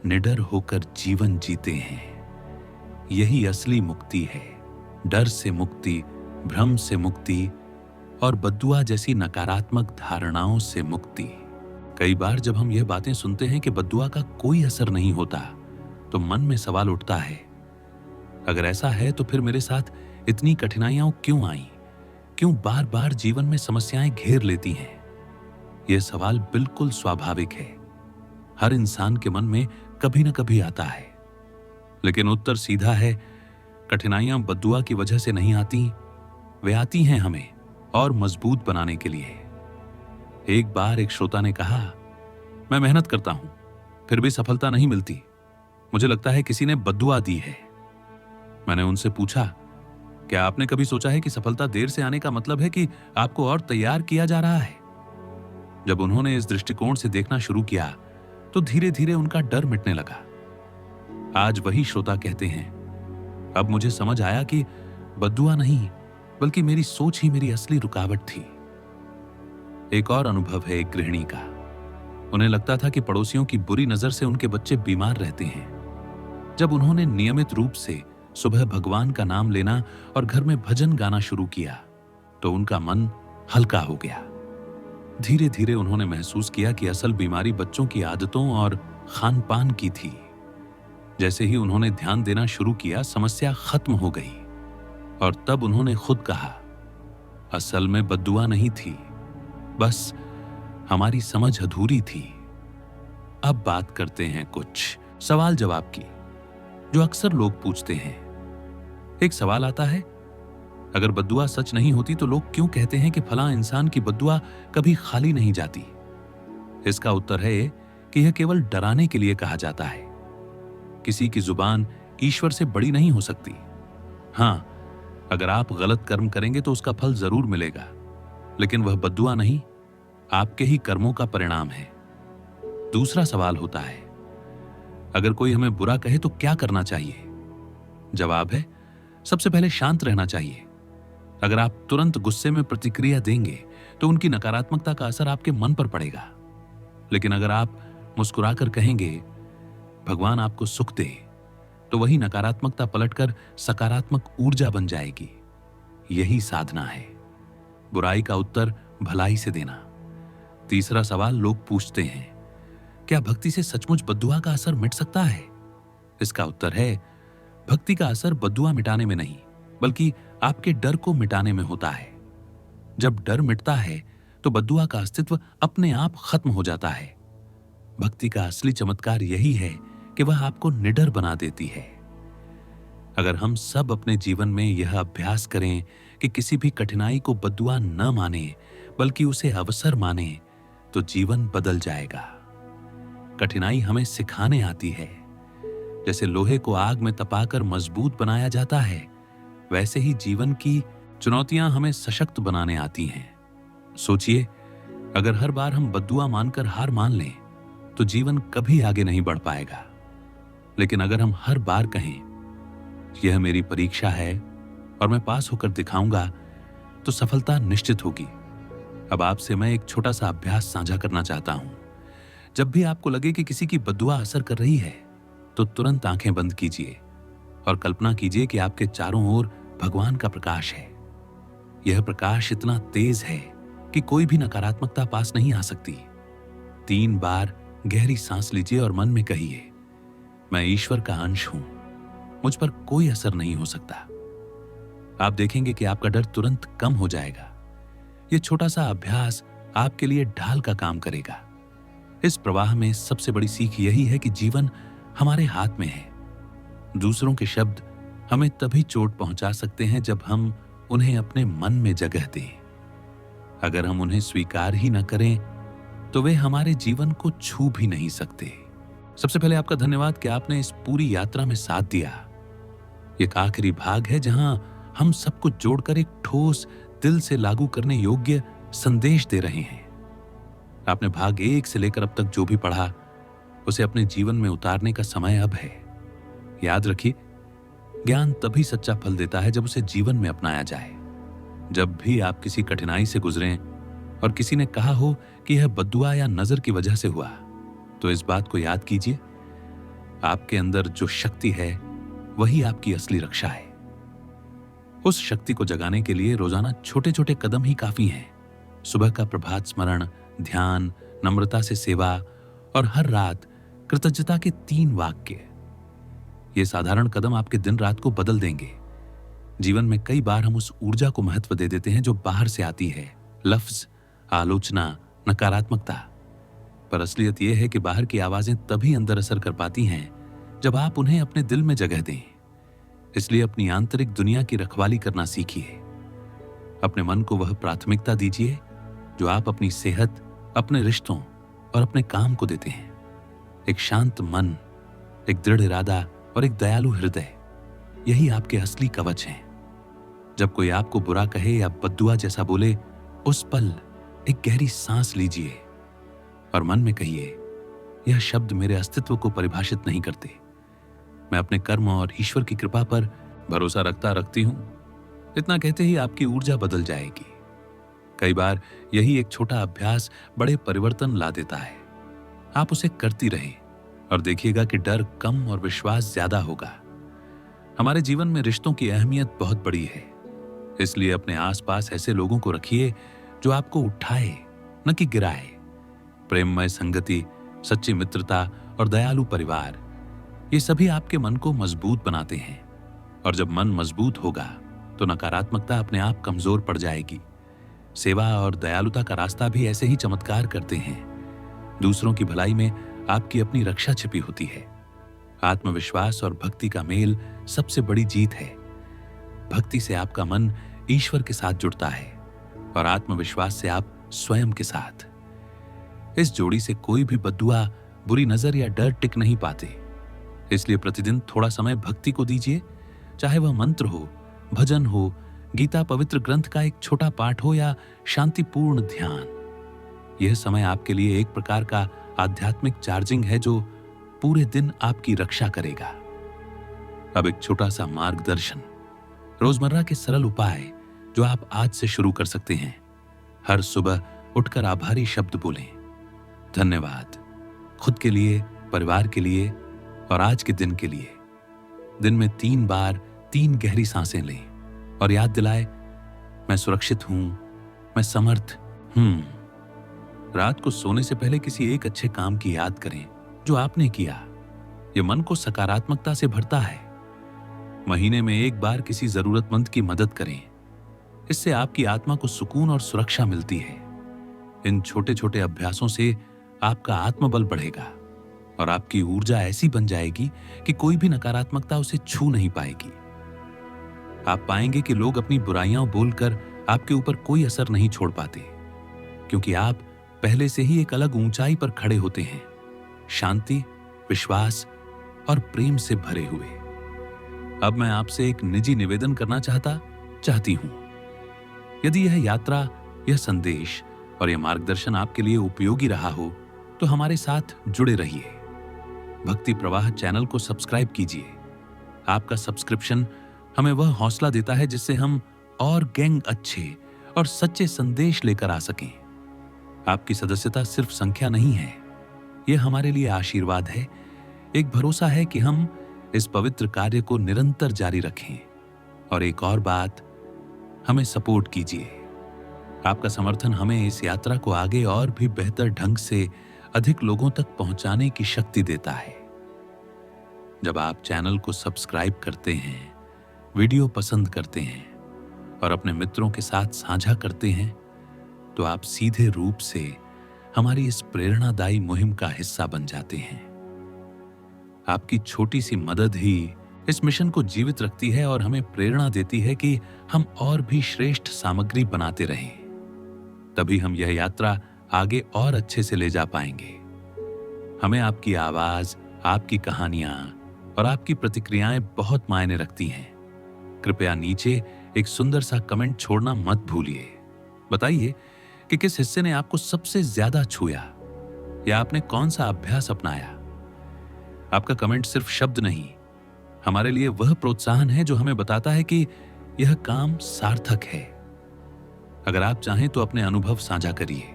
निडर होकर जीवन जीते हैं। यही असली मुक्ति है। डर से मुक्ति, भ्रम से मुक्ति और बद्दुआ जैसी नकारात्मक धारणाओं से मुक्ति। कई बार जब हम यह बातें सुनते हैं कि बद्दुआ का कोई असर नहीं होता, तो मन में सवाल उठता है, अगर ऐसा है तो फिर मेरे साथ इतनी कठिनाइयां क्यों आई? क्यों बार बार जीवन में समस्याएं घेर लेती हैं? यह सवाल बिल्कुल स्वाभाविक है। हर इंसान के मन में कभी न कभी आता है। लेकिन उत्तर सीधा है, कठिनाइयां बद्दुआ की वजह से नहीं आती, वे आती हैं हमें और मजबूत बनाने के लिए। एक बार एक श्रोता ने कहा, मैं मेहनत करता हूं फिर भी सफलता नहीं मिलती। मुझे लगता है किसी ने बद्दुआ दी है। मैंने उनसे पूछा, क्या आपने कभी सोचा है कि सफलता देर से आने का मतलब है कि आपको और तैयार किया जा रहा है? जब उन्होंने इस दृष्टिकोण से देखना शुरू किया तो धीरे धीरे उनका डर मिटने लगा। आज वही श्रोता कहते हैं, अब मुझे समझ आया कि बद्दुआ नहीं बल्कि मेरी सोच ही मेरी असली रुकावट थी। एक और अनुभव है एक गृहिणी का। उन्हें लगता था कि पड़ोसियों की बुरी नजर से उनके बच्चे बीमार रहते हैं। जब उन्होंने नियमित रूप से सुबह भगवान का नाम लेना और घर में भजन गाना शुरू किया तो उनका मन हल्का हो गया। धीरे धीरे उन्होंने महसूस किया कि असल बीमारी बच्चों की आदतों और खान पान की थी। जैसे ही उन्होंने ध्यान देना शुरू किया, समस्या खत्म हो गई और तब उन्होंने खुद कहा, असल में बद्दुआ नहीं थी, बस हमारी समझ अधूरी थी। अब बात करते हैं कुछ सवाल जवाब की जो अक्सर लोग पूछते हैं। एक सवाल आता है, अगर बद्दुआ सच नहीं होती तो लोग क्यों कहते हैं कि फलां इंसान की बद्दुआ कभी खाली नहीं जाती? इसका उत्तर है कि यह केवल डराने के लिए कहा जाता है। किसी की जुबान ईश्वर से बड़ी नहीं हो सकती। हां, अगर आप गलत कर्म करेंगे तो उसका फल जरूर मिलेगा, लेकिन वह बद्दुआ नहीं, आपके ही कर्मों का परिणाम है। दूसरा सवाल होता है, अगर कोई हमें बुरा कहे तो क्या करना चाहिए? जवाब है, सबसे पहले शांत रहना चाहिए। अगर आप तुरंत गुस्से में प्रतिक्रिया देंगे तो उनकी नकारात्मकता का असर आपके मन पर पड़ेगा। लेकिन अगर आप मुस्कुराकर कहेंगे, भगवान आपको सुख दे, तो वही नकारात्मकता पलटकर सकारात्मक ऊर्जा बन जाएगी। यही साधना है, बुराई का उत्तर भलाई से देना। तीसरा सवाल लोग पूछते हैं, क्या भक्ति से सचमुच बद्दुआ का असर मिट सकता है? इसका उत्तर है, भक्ति का असर बद्दुआ मिटाने में नहीं बल्कि आपके डर को मिटाने में होता है। जब डर मिटता है तो बद्दुआ का अस्तित्व अपने आप खत्म हो जाता है। भक्ति का असली चमत्कार यही है कि वह आपको निडर बना देती है। अगर हम सब अपने जीवन में यह अभ्यास करें कि किसी भी कठिनाई को बद्दुआ न माने बल्कि उसे अवसर माने, तो जीवन बदल जाएगा। कठिनाई हमें सिखाने आती है। जैसे लोहे को आग में तपाकर मजबूत बनाया जाता है, वैसे ही जीवन की चुनौतियां हमें सशक्त बनाने आती हैं। सोचिए, अगर हर बार हम बद्दुआ मानकर हार मान लें तो जीवन कभी आगे नहीं बढ़ पाएगा। लेकिन अगर हम हर बार कहें, यह मेरी परीक्षा है और मैं पास होकर दिखाऊंगा, तो सफलता निश्चित होगी। अब आपसे मैं एक छोटा सा अभ्यास साझा करना चाहता हूं। जब भी आपको लगे कि किसी की बद्दुआ असर कर रही है, तो तुरंत आंखें बंद कीजिए और कल्पना कीजिए कि आपके चारों ओर भगवान का प्रकाश है। यह प्रकाश इतना तेज है कि कोई भी नकारात्मकता पास नहीं आ सकती। 3 बार गहरी सांस लीजिए और मन में कहिए, मैं ईश्वर का अंश हूं, मुझ पर कोई असर नहीं हो सकता। आप देखेंगे कि आपका डर तुरंत कम हो जाएगा। यह छोटा सा अभ्यास आपके लिए ढाल का काम करेगा। इस प्रवाह में सबसे बड़ी सीख यही है कि जीवन हमारे हाथ में है। दूसरों के शब्द हमें तभी चोट पहुंचा सकते हैं जब हम उन्हें अपने मन में जगह दें। अगर हम उन्हें स्वीकार ही न करें तो वे हमारे जीवन को छू भी नहीं सकते। सबसे पहले आपका धन्यवाद कि आपने इस पूरी यात्रा में साथ दिया। एक आखिरी भाग है जहां हम सब कुछ जोड़कर एक ठोस, दिल से लागू करने योग्य संदेश दे रहे हैं। आपने भाग 1 से लेकर अब तक जो भी पढ़ा, उसे अपने जीवन में उतारने का समय अब है। याद रखिए, ज्ञान तभी सच्चा फल देता है जब उसे जीवन में अपनाया जाए। जब भी आप किसी कठिनाई से गुजरें और किसी ने कहा हो कि यह बद्दुआ या नजर की वजह से हुआ, तो इस बात को याद कीजिए, आपके अंदर जो शक्ति है वही आपकी असली रक्षा है। उस शक्ति को जगाने के लिए रोजाना छोटे छोटे कदम ही काफी हैं। सुबह का प्रभात स्मरण, ध्यान, नम्रता से सेवा और हर रात कृतज्ञता के 3 वाक्य। ये साधारण कदम आपके दिन रात को बदल देंगे। जीवन में कई बार हम उस ऊर्जा को महत्व दे देते हैं जो बाहर से आती है, लफ्ज, आलोचना, नकारात्मकता। पर असलियत यह है कि बाहर की आवाजें तभी अंदर असर कर पाती हैं जब आप उन्हें अपने दिल में जगह दें। इसलिए अपनी आंतरिक दुनिया की रखवाली करना सीखिए। अपने मन को वह प्राथमिकता दीजिए जो आप अपनी सेहत, अपने रिश्तों और अपने काम को देते हैं। एक शांत मन, एक दृढ़ इरादा और एक दयालु हृदय, यही आपके असली कवच हैं। जब कोई आपको बुरा कहे या बद्दुआ जैसा बोले, उस पल एक गहरी सांस लीजिए और मन में कहिए, यह शब्द मेरे अस्तित्व को परिभाषित नहीं करते। मैं अपने कर्म और ईश्वर की कृपा पर भरोसा रखती हूं। इतना कहते ही आपकी ऊर्जा बदल जाएगी। कई बार यही एक छोटा अभ्यास बड़े परिवर्तन ला देता है। आप उसे करती रहें और देखिएगा कि डर कम और विश्वास ज्यादा होगा। हमारे जीवन में रिश्तों की अहमियत बहुत बड़ी है, इसलिए अपने आसपास ऐसे लोगों को रखिए जो आपको उठाए, न कि गिराए। प्रेममय संगति, सच्ची मित्रता और दयालु परिवार, ये सभी आपके मन को मजबूत बनाते हैं। और जब मन मजबूत होगा तो नकारात्मकता अपने आप कमजोर पड़ जाएगी। सेवा और दयालुता का रास्ता भी ऐसे ही चमत्कार करते हैं। दूसरों की भलाई में आपकी अपनी रक्षा छिपी होती है। आत्मविश्वास और भक्ति का मेल सबसे बड़ी जीत है। भक्ति से आपका मन ईश्वर के साथ जुड़ता है और आत्मविश्वास से आप स्वयं के साथ। इस जोड़ी से कोई भी बद्दुआ, बुरी नजर या डर टिक नहीं पाते। इसलिए प्रतिदिन थोड़ा समय भक्ति को दीजिए, चाहे वह मंत्र हो, भजन हो, गीता पवित्र ग्रंथ का एक छोटा पाठ हो या शांतिपूर्ण ध्यान। यह समय आपके लिए एक प्रकार का आध्यात्मिक चार्जिंग है जो पूरे दिन आपकी रक्षा करेगा। अब एक छोटा सा मार्गदर्शन, रोजमर्रा के सरल उपाय जो आप आज से शुरू कर सकते हैं। हर सुबह उठकर आभारी शब्द बोलें, धन्यवाद, खुद के लिए, परिवार के लिए और आज के दिन के लिए। दिन में 3 बार 3 गहरी सांसें लें और याद दिलाए, मैं सुरक्षित हूं, मैं समर्थ हूं। रात को सोने से पहले किसी एक अच्छे काम की याद करें जो आपने किया। यह मन को सकारात्मकता से भरता है। महीने में 1 बार किसी जरूरतमंद की मदद करें। इससे आपकी आत्मा को सुकून और सुरक्षा मिलती है। इन छोटे छोटे अभ्यासों से आपका आत्मबल बढ़ेगा और आपकी ऊर्जा ऐसी बन जाएगी कि कोई भी नकारात्मकता उसे छू नहीं पाएगी। आप पाएंगे कि लोग अपनी बुराइयां बोलकर आपके ऊपर कोई असर नहीं छोड़ पाते, क्योंकि आप पहले से ही एक अलग ऊंचाई पर खड़े होते हैं, शांति, विश्वास और प्रेम से भरे हुए। अब मैं आपसे एक निजी निवेदन करना चाहती हूं। यदि यह यात्रा, यह संदेश और यह मार्गदर्शन आपके लिए उपयोगी रहा हो तो हमारे साथ जुड़े रहिए। भक्ति प्रवाह चैनल को सब्सक्राइब कीजिए। आपका सब्सक्रिप्शन हमें वह हौसला देता है जिससे हम और गैंग अच्छे और सच्चे संदेश लेकर आ सकें। आपकी सदस्यता सिर्फ संख्या नहीं है, यह हमारे लिए आशीर्वाद है, एक भरोसा है कि हम इस पवित्र कार्य को निरंतर जारी रखें। और एक और बात, हमें सपोर्ट कीजिए। आपका समर्थन हमें इस यात्रा को आगे और भी बेहतर ढंग से अधिक लोगों तक पहुंचाने की शक्ति देता है। जब आप चैनल को सब्सक्राइब करते हैं, वीडियो पसंद करते हैं और अपने मित्रों के साथ साझा करते हैं, तो आप सीधे रूप से हमारी इस प्रेरणादायी मुहिम का हिस्सा बन जाते हैं। आपकी छोटी सी मदद ही इस मिशन को जीवित रखती है और हमें प्रेरणा देती है कि हम और भी श्रेष्ठ सामग्री बनाते रहें। तभी हम यह यात्रा आगे और अच्छे से ले जा पाएंगे। हमें आपकी आवाज, आपकी कहानियां और आपकी प्रतिक्रियाएं बहुत मायने रखती हैं। कृपया नीचे एक सुंदर सा कमेंट छोड़ना मत भूलिए। बताइए कि किस हिस्से ने आपको सबसे ज्यादा छुआ या आपने कौन सा अभ्यास अपनाया। आपका कमेंट सिर्फ शब्द नहीं, हमारे लिए वह प्रोत्साहन है जो हमें बताता है कि यह काम सार्थक है। अगर आप चाहें तो अपने अनुभव साझा करिए।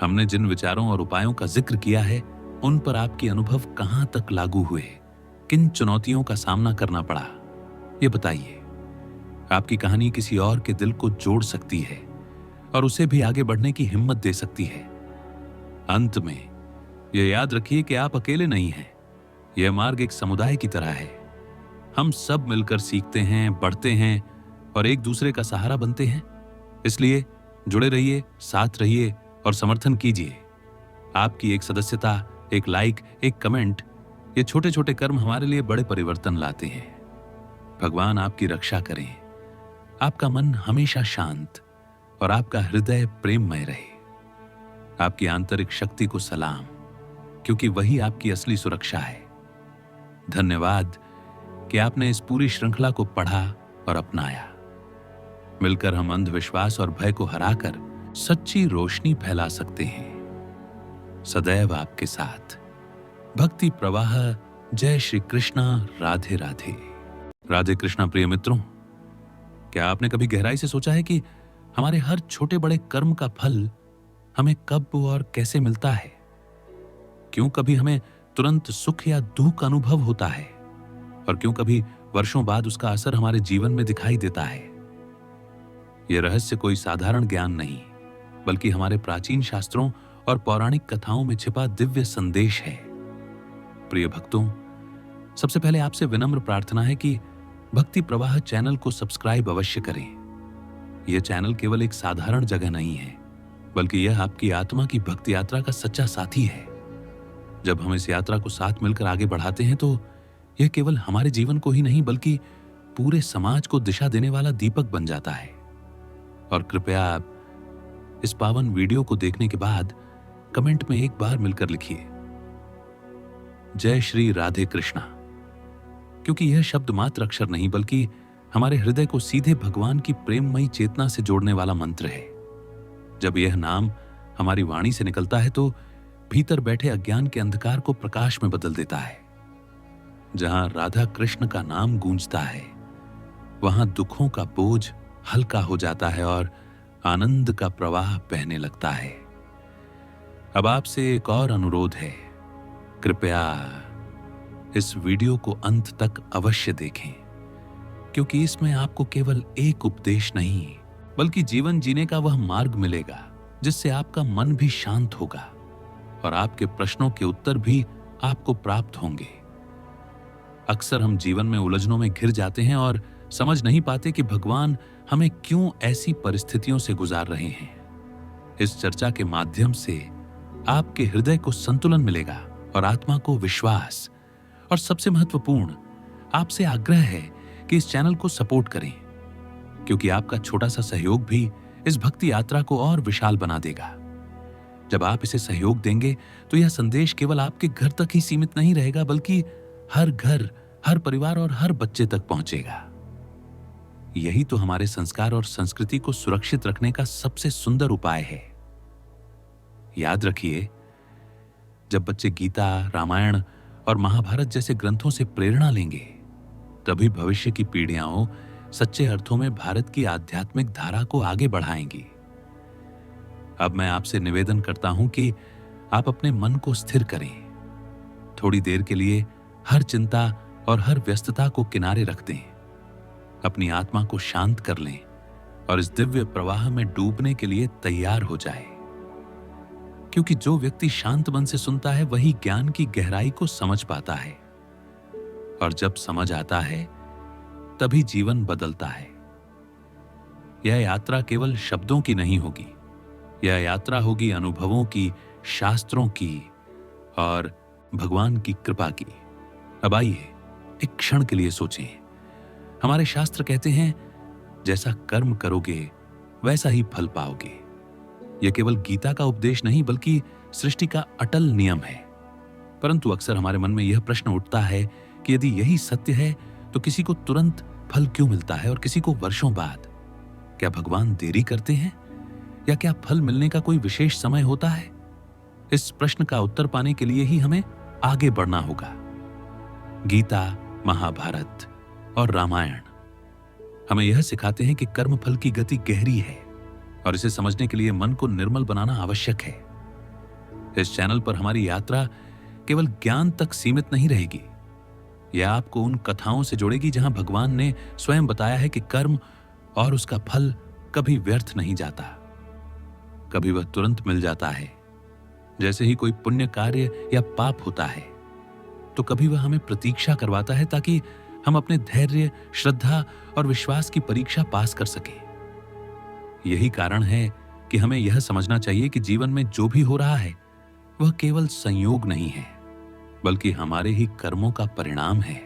हमने जिन विचारों और उपायों का जिक्र किया है, उन पर आपके अनुभव कहां तक लागू हुए, किन चुनौतियों का सामना करना पड़ा, ये बताइए। आपकी कहानी किसी और के दिल को जोड़ सकती है और उसे भी आगे बढ़ने की हिम्मत दे सकती है। अंत में यह याद रखिए कि आप अकेले नहीं हैं। यह मार्ग एक समुदाय की तरह है। हम सब मिलकर सीखते हैं, बढ़ते हैं और एक दूसरे का सहारा बनते हैं। इसलिए जुड़े रहिए, साथ रहिए और समर्थन कीजिए। आपकी एक सदस्यता, एक लाइक, एक कमेंट, ये छोटे छोटे कर्म हमारे लिए बड़े परिवर्तन लाते हैं। भगवान आपकी रक्षा करें, आपका मन हमेशा शांत और आपका हृदय प्रेममय रहे। आपकी आंतरिक शक्ति को सलाम, क्योंकि वही आपकी असली सुरक्षा है। धन्यवाद कि आपने इस पूरी श्रृंखला को पढ़ा और अपनाया। मिलकर हम अंधविश्वास और भय को हराकर सच्ची रोशनी फैला सकते हैं। सदैव आपके साथ भक्ति प्रवाह। जय श्री कृष्णा। राधे राधे। राधे कृष्णा। प्रिय मित्रों, क्या आपने कभी गहराई से सोचा है कि हमारे हर छोटे बड़े कर्म का फल हमें कब और कैसे मिलता है? क्यों कभी हमें तुरंत सुख या दुख का अनुभव होता है और क्यों कभी वर्षों बाद उसका असर हमारे जीवन में दिखाई देता है? यह रहस्य कोई साधारण ज्ञान नहीं, बल्कि हमारे प्राचीन शास्त्रों और पौराणिक कथाओं में छिपा दिव्य संदेश है। प्रिय भक्तों, सबसे पहले आपसे विनम्र प्रार्थना है कि भक्ति प्रवाह चैनल को सब्सक्राइब अवश्य करें। यह चैनल केवल एक साधारण जगह नहीं है, बल्कि यह आपकी आत्मा की भक्ति यात्रा का सच्चा साथी है। जब हम इस यात्रा को साथ मिलकर आगे बढ़ाते हैं तो यह केवल हमारे जीवन को ही नहीं, बल्कि पूरे समाज को दिशा देने वाला दीपक बन जाता है। और कृपया आप इस पावन वीडियो को देखने के बाद कमेंट में एक बार मिलकर लिखिए, जय श्री राधे कृष्णा, क्योंकि यह शब्द मात्र अक्षर नहीं, बल्कि हमारे हृदय को सीधे भगवान की प्रेममयी चेतना से जोड़ने वाला मंत्र है। जब यह नाम हमारी वाणी से निकलता है तो भीतर बैठे अज्ञान के अंधकार को प्रकाश में बदल देता है। जहां राधा कृष्ण का नाम गूंजता है, वहां दुखों का बोझ हल्का हो जाता है और आनंद का प्रवाह बहने लगता है। अब आपसे एक और अनुरोध है, कृपया इस वीडियो को अंत तक अवश्य देखें, क्योंकि इसमें आपको केवल एक उपदेश नहीं, बल्कि जीवन जीने का वह मार्ग मिलेगा जिससे आपका मन भी शांत होगा और आपके प्रश्नों के उत्तर भी आपको प्राप्त होंगे। अक्सर हम जीवन में उलझनों में घिर जाते हैं और समझ नहीं पाते कि भगवान हमें क्यों ऐसी परिस्थितियों से गुजार रहे हैं। इस चर्चा के माध्यम से आपके हृदय को संतुलन मिलेगा और आत्मा को विश्वास। और सबसे महत्वपूर्ण, आपसे आग्रह है कि इस चैनल को सपोर्ट करें, क्योंकि आपका छोटा सा सहयोग भी इस भक्ति यात्रा को और विशाल बना देगा। जब आप इसे सहयोग देंगे तो यह संदेश केवल आपके घर तक ही सीमित नहीं रहेगा, बल्कि हर घर, हर परिवार और हर बच्चे तक पहुंचेगा। यही तो हमारे संस्कार और संस्कृति को सुरक्षित रखने का सबसे सुंदर उपाय है। याद रखिए, जब बच्चे गीता, रामायण और महाभारत जैसे ग्रंथों से प्रेरणा लेंगे, तभी भविष्य की पीढ़ियां सच्चे अर्थों में भारत की आध्यात्मिक धारा को आगे बढ़ाएंगी। अब मैं आपसे निवेदन करता हूं कि आप अपने मन को स्थिर करें। थोड़ी देर के लिए हर चिंता और हर व्यस्तता को किनारे रख दें। अपनी आत्मा को शांत कर लें और इस दिव्य प्रवाह में डूबने के लिए तैयार हो जाए। क्योंकि जो व्यक्ति शांत मन से सुनता है वही ज्ञान की गहराई को समझ पाता है, और जब समझ आता है तभी जीवन बदलता है। यह यात्रा केवल शब्दों की नहीं होगी, यह यात्रा होगी अनुभवों की, शास्त्रों की और भगवान की कृपा की। अब आइए एक क्षण के लिए सोचें। हमारे शास्त्र कहते हैं, जैसा कर्म करोगे वैसा ही फल पाओगे। यह केवल गीता का उपदेश नहीं, बल्कि सृष्टि का अटल नियम है। परंतु अक्सर हमारे मन में यह प्रश्न उठता है कि यदि यही सत्य है तो किसी को तुरंत फल क्यों मिलता है और किसी को वर्षों बाद? क्या भगवान देरी करते हैं, या क्या फल मिलने का कोई विशेष समय होता है? इस प्रश्न का उत्तर पाने के लिए ही हमें आगे बढ़ना होगा। गीता, महाभारत और रामायण हमें यह सिखाते हैं कि कर्म फल की गति गहरी है, और इसे समझने के लिए मन को निर्मल बनाना आवश्यक है। इस चैनल पर हमारी यात्रा केवल ज्ञान तक सीमित नहीं रहेगी। यह आपको उन कथाओं से जोड़ेगी जहां भगवान ने स्वयं बताया है कि कर्म और उसका फल कभी व्यर्थ नहीं जाता। कभी वह तुरंत मिल जाता है, जैसे ही कोई पुण्य कार्य या पाप होता है, तो कभी वह हमें प्रतीक्षा करवाता है ताकि हम अपने धैर्य, श्रद्धा और विश्वास की परीक्षा पास कर सकें। यही कारण है कि हमें यह समझना चाहिए कि जीवन में जो भी हो रहा है वह केवल संयोग नहीं है, बल्कि हमारे ही कर्मों का परिणाम है।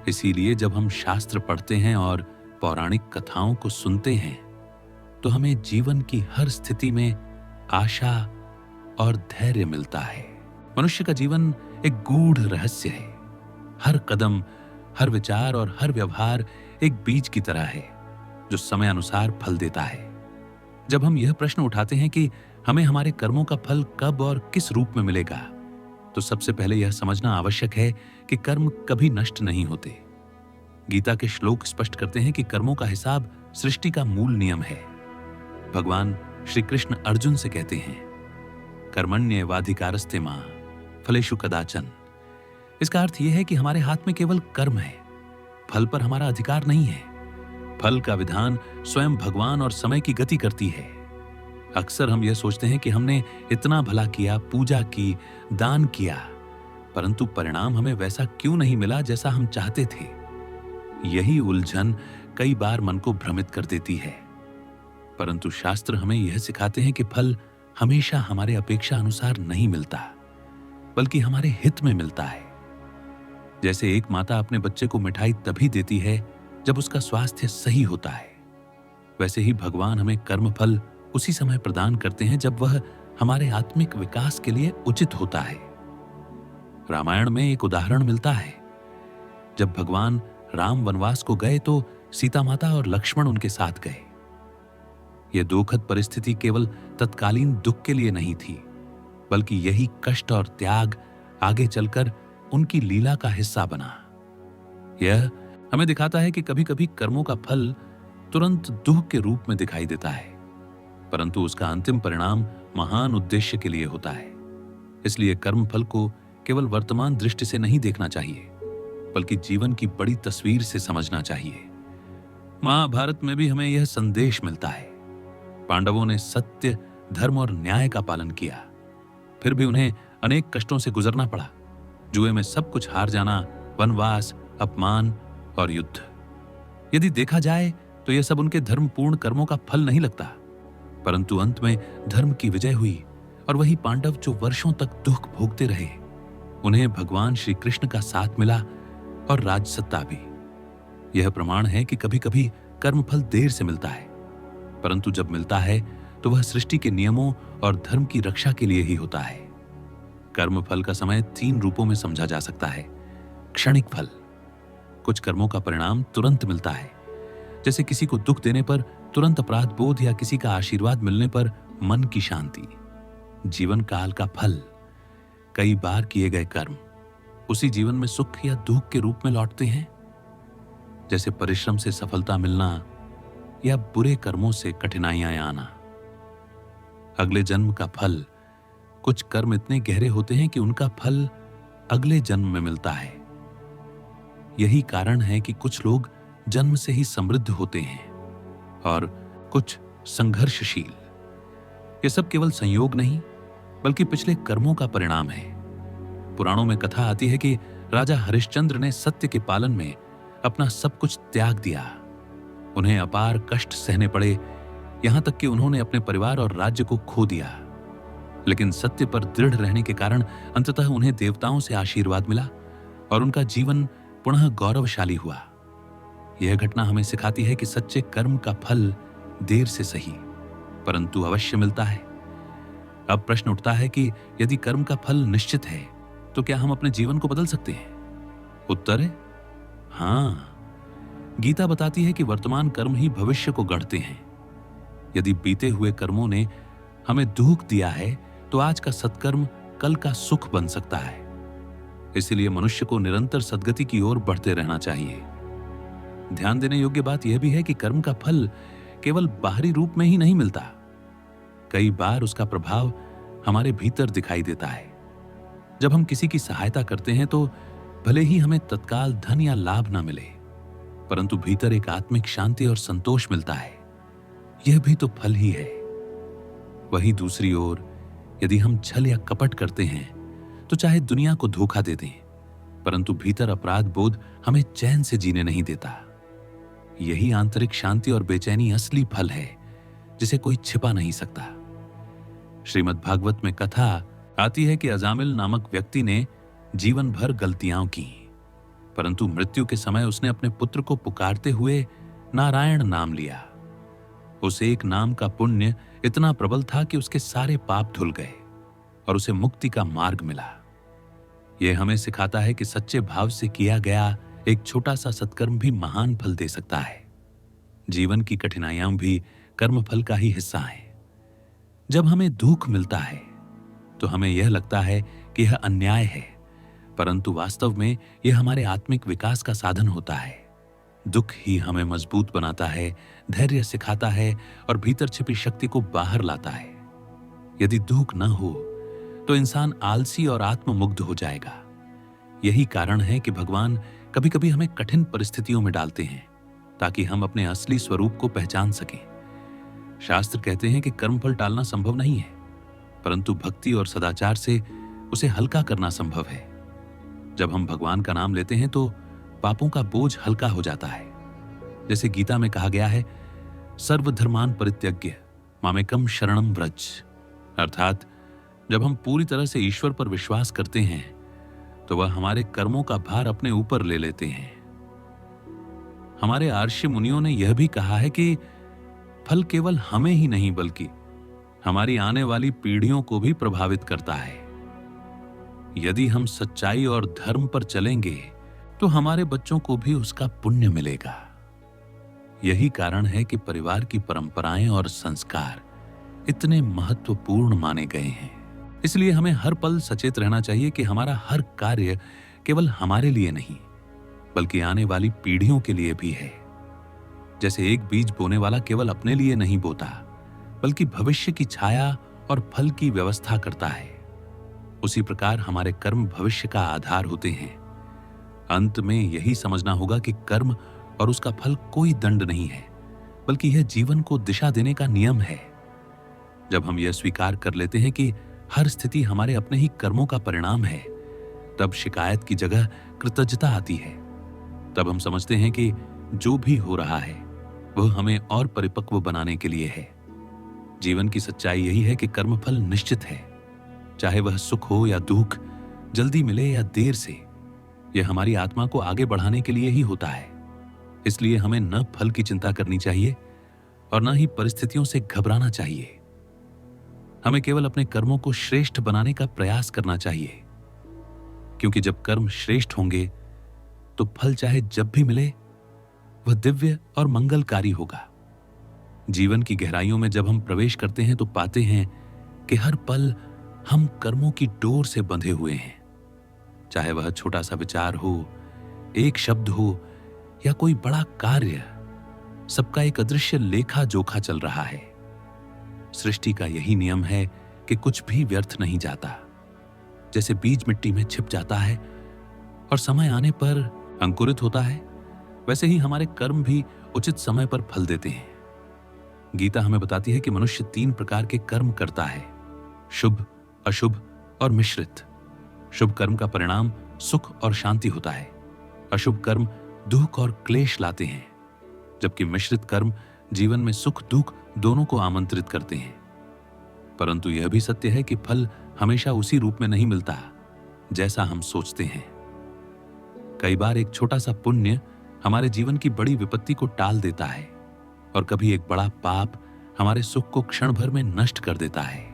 इसीलिए जब हम शास्त्र पढ़ते हैं और पौराणिक कथाओं को सुनते हैं, तो हमें जीवन की हर स्थिति में आशा और धैर्य मिलता है। मनुष्य का जीवन एक गूढ़ रहस्य है। हर कदम, हर विचार और हर व्यवहार एक बीज की तरह है जो समय अनुसार फल देता है। जब हम यह प्रश्न उठाते हैं कि हमें हमारे कर्मों का फल कब और किस रूप में मिलेगा, तो सबसे पहले यह समझना आवश्यक है कि कर्म कभी नष्ट नहीं होते। गीता के श्लोक स्पष्ट करते हैं कि कर्मों का हिसाब सृष्टि का मूल नियम है। भगवान श्री कृष्ण अर्जुन से कहते हैं, कर्मण्येवाधिकारस्ते मां फलेषु कदाचन। इसका अर्थ यह है कि हमारे हाथ में केवल कर्म है, फल पर हमारा अधिकार नहीं है। फल का विधान स्वयं भगवान और समय की गति करती है। अक्सर हम यह सोचते हैं कि हमने इतना भला किया, पूजा की, दान किया, परंतु परिणाम हमें वैसा क्यों नहीं मिला जैसा हम चाहते थे। यही उलझन कई बार मन को भ्रमित कर देती है। परंतु शास्त्र हमें यह सिखाते हैं कि फल हमेशा हमारे अपेक्षा अनुसार नहीं मिलता, बल्कि हमारे हित में मिलता है। जैसे एक माता अपने बच्चे को मिठाई तभी देती है जब उसका स्वास्थ्य सही होता है, वैसे ही भगवान हमें कर्म फल उसी समय प्रदान करते हैं जब वह हमारे आत्मिक विकास के लिए उचित होता है। रामायण में एक उदाहरण मिलता है। जब भगवान राम वनवास को गए तो सीता माता और लक्ष्मण उनके साथ गए। यह दुखद परिस्थिति केवल तत्कालीन दुख के लिए नहीं थी, बल्कि यही कष्ट और त्याग आगे चलकर उनकी लीला का हिस्सा बना। यह हमें दिखाता है कि कभी कभी कर्मों का फल तुरंत दुख के रूप में दिखाई देता है, परंतु उसका अंतिम परिणाम महान उद्देश्य के लिए होता है। इसलिए कर्म फल को केवल वर्तमान दृष्टि से नहीं देखना चाहिए, बल्कि जीवन की बड़ी तस्वीर से समझना चाहिए। महाभारत में भी हमें यह संदेश मिलता है। पांडवों ने सत्य, धर्म और न्याय का पालन किया, फिर भी उन्हें अनेक कष्टों से गुजरना पड़ा। जुए में सब कुछ हार जाना, वनवास, अपमान और युद्ध। यदि देखा जाए तो यह सब उनके धर्मपूर्ण कर्मों का फल नहीं लगता, परंतु अंत में धर्म की विजय हुई और वही पांडव जो वर्षों तक दुख भोगते रहे, उन्हें भगवान श्री कृष्ण का साथ मिला और राजसत्ता भी। यह प्रमाण है कि कभी कभी कर्मफल देर से मिलता है, परंतु जब मिलता है तो वह सृष्टि के नियमों और धर्म की रक्षा के लिए ही होता है। कर्मफल का समय 3 रूपों में समझा जा सकता है। क्षणिक फल, कुछ कर्मों का परिणाम तुरंत मिलता है, जैसे किसी को दुख देने पर तुरंत अपराध बोध या किसी का आशीर्वाद मिलने पर मन की शांति। जीवन काल का फल, कई बार किए गए कर्म उसी जीवन में सुख या दुख के रूप में लौटते हैं, जैसे परिश्रम से सफलता मिलना या बुरे कर्मों से कठिनाइयां आना। अगले जन्म का फल, कुछ कर्म इतने गहरे होते हैं कि उनका फल अगले जन्म में मिलता है। यही कारण है कि कुछ लोग जन्म से ही समृद्ध होते हैं और कुछ संघर्षशील। यह सब केवल संयोग नहीं बल्कि पिछले कर्मों का परिणाम है। पुराणों में कथा आती है कि राजा हरिश्चंद्र ने सत्य के पालन में अपना सब कुछ त्याग दिया। उन्हें अपार कष्ट सहने पड़े, यहां तक कि उन्होंने अपने परिवार और राज्य को खो दिया। लेकिन सत्य पर दृढ़ रहने के कारण अंततः उन्हें देवताओं से आशीर्वाद मिला और उनका जीवन पुनः गौरवशाली हुआ। यह घटना हमें सिखाती है कि सच्चे कर्म का फल देर से सही परंतु अवश्य मिलता है। अब प्रश्न उठता है कि यदि कर्म का फल निश्चित है तो क्या हम अपने जीवन को बदल सकते हैं? उत्तर है हां। गीता बताती है कि वर्तमान कर्म ही भविष्य को गढ़ते हैं। यदि बीते हुए कर्मों ने हमें दुख दिया है तो आज का सत्कर्म कल का सुख बन सकता है। इसलिए मनुष्य को निरंतर सद्गति की ओर बढ़ते रहना चाहिए। ध्यान देने योग्य बात यह भी है कि कर्म का फल केवल बाहरी रूप में ही नहीं मिलता। कई बार उसका प्रभाव हमारे भीतर दिखाई देता है। जब हम किसी की सहायता करते हैं तो भले ही हमें तत्काल धन या लाभ ना मिले, परंतु भीतर एक आत्मिक शांति और संतोष मिलता है। यह भी तो फल ही है। वहीं दूसरी ओर यदि हम छल या कपट करते हैं तो चाहे दुनिया को धोखा दे दें, परंतु भीतर अपराध बोध हमें चैन से जीने नहीं देता। यही आंतरिक शांति और बेचैनी असली फल है, जिसे कोई छिपा नहीं सकता। श्रीमद् भागवत में कथा आती है कि अजामिल नामक व्यक्ति ने जीवन भर गलतियां की, परंतु मृत्यु के समय उसने अपने पुत्र को पुकारते हुए नारायण नाम लिया। उस एक नाम का पुण्य इतना प्रबल था कि उसके सारे पाप धुल गए और उसे मुक्ति का मार्ग मिला। यह हमें सिखाता है कि सच्चे भाव से किया गया एक छोटा सा सत्कर्म भी महान फल दे सकता है। जीवन की कठिनाइयां भी कर्म फल का ही हिस्सा है। जब हमें दुख मिलता है तो हमें यह लगता है कि यह अन्याय है, परंतु वास्तव में यह हमारे आत्मिक विकास का साधन होता है। दुख ही हमें मजबूत बनाता है, धैर्य सिखाता है और भीतर छिपी शक्ति को बाहर लाता है। यदि दुख न हो तो इंसान आलसी और आत्ममुग्ध हो जाएगा। यही कारण है कि भगवान कभी कभी हमें कठिन परिस्थितियों में डालते हैं ताकि हम अपने असली स्वरूप को पहचान सकें। शास्त्र कहते हैं कि कर्मफल टालना संभव नहीं है, परंतु भक्ति और सदाचार से उसे हल्का करना संभव है। जब हम भगवान का नाम लेते हैं तो पापों का बोझ हल्का हो जाता है। जैसे गीता में कहा गया है, सर्वधर्मान परित्यज्य मामेकम शरणम व्रज। अर्थात जब हम पूरी तरह से ईश्वर पर विश्वास करते हैं तो वह हमारे कर्मों का भार अपने ऊपर ले लेते हैं। हमारे आर्षि मुनियों ने यह भी कहा है कि फल केवल हमें ही नहीं बल्कि हमारी आने वाली पीढ़ियों को भी प्रभावित करता है। यदि हम सच्चाई और धर्म पर चलेंगे तो हमारे बच्चों को भी उसका पुण्य मिलेगा। यही कारण है कि परिवार की परंपराएं और संस्कार इतने महत्वपूर्ण माने गए हैं। इसलिए हमें हर पल सचेत रहना चाहिए कि हमारा हर कार्य केवल हमारे लिए नहीं बल्कि आने वाली पीढ़ियों के लिए भी है। जैसे एक बीज बोने वाला केवल अपने लिए नहीं बोता बल्कि भविष्य की छाया और फल की व्यवस्था करता है, उसी प्रकार हमारे कर्म भविष्य का आधार होते हैं। अंत में यही समझना होगा कि कर्म और उसका फल कोई दंड नहीं है बल्कि यह जीवन को दिशा देने का नियम है। जब हम यह स्वीकार कर लेते हैं कि हर स्थिति हमारे अपने ही कर्मों का परिणाम है, तब शिकायत की जगह कृतज्ञता आती है। तब हम समझते हैं कि जो भी हो रहा है वह हमें और परिपक्व बनाने के लिए है। जीवन की सच्चाई यही है कि कर्मफल निश्चित है, चाहे वह सुख हो या दुख, जल्दी मिले या देर से, यह हमारी आत्मा को आगे बढ़ाने के लिए ही होता है। इसलिए हमें न फल की चिंता करनी चाहिए और न ही परिस्थितियों से घबराना चाहिए। हमें केवल अपने कर्मों को श्रेष्ठ बनाने का प्रयास करना चाहिए, क्योंकि जब कर्म श्रेष्ठ होंगे तो फल चाहे जब भी मिले वह दिव्य और मंगलकारी होगा। जीवन की गहराइयों में जब हम प्रवेश करते हैं तो पाते हैं कि हर पल हम कर्मों की डोर से बंधे हुए हैं। चाहे वह छोटा सा विचार हो, एक शब्द हो या कोई बड़ा कार्य, सबका एक अदृश्य लेखा जोखा चल रहा है। सृष्टि का यही नियम है कि कुछ भी व्यर्थ नहीं जाता। जैसे बीज मिट्टी में छिप जाता है और समय आने पर अंकुरित होता है, वैसे ही हमारे कर्म भी उचित समय पर फल देते हैं। गीता हमें बताती है कि मनुष्य 3 प्रकार के कर्म करता है: शुभ, अशुभ और मिश्रित। शुभ कर्म का परिणाम सुख और शांति होता है। अशुभ कर्म दुख और क्लेश लाते हैं, जबकि मिश्रित कर्म जीवन में सुख दुख दोनों को आमंत्रित करते हैं। परंतु यह भी सत्य है कि फल हमेशा उसी रूप में नहीं मिलता जैसा हम सोचते हैं। कई बार एक छोटा सा पुण्य हमारे जीवन की बड़ी विपत्ति को टाल देता है और कभी एक बड़ा पाप हमारे सुख को क्षण भर में नष्ट कर देता है।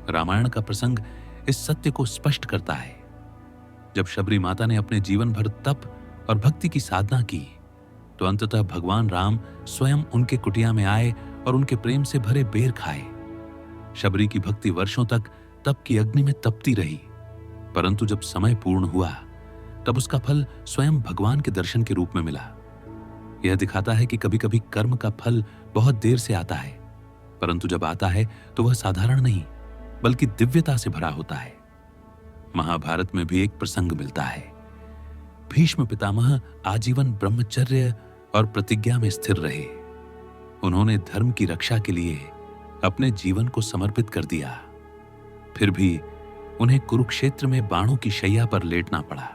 रामायण का प्रसंग इस सत्य को स्पष्ट करता है। जब शबरी माता ने अपने जीवन भर तप और भक्ति की साधना की तो अंततः भगवान राम स्वयं उनके कुटिया में आए और उनके प्रेम से भरे बेर खाए। शबरी की भक्ति वर्षों तक तप की अग्नि में तपती रही, परंतु जब समय पूर्ण हुआ तब उसका फल स्वयं भगवान के दर्शन के रूप में मिला। यह दिखाता है कि कभी कभी कर्म का फल बहुत देर से आता है, परंतु जब आता है तो वह साधारण नहीं बल्कि दिव्यता से भरा होता है। महाभारत में भी एक प्रसंग मिलता है। भीष्म पितामह आजीवन ब्रह्मचर्य और प्रतिज्ञा में स्थिर रहे। उन्होंने धर्म की रक्षा के लिए अपने जीवन को समर्पित कर दिया। फिर भी उन्हें कुरुक्षेत्र में बाणों की शैया पर लेटना पड़ा।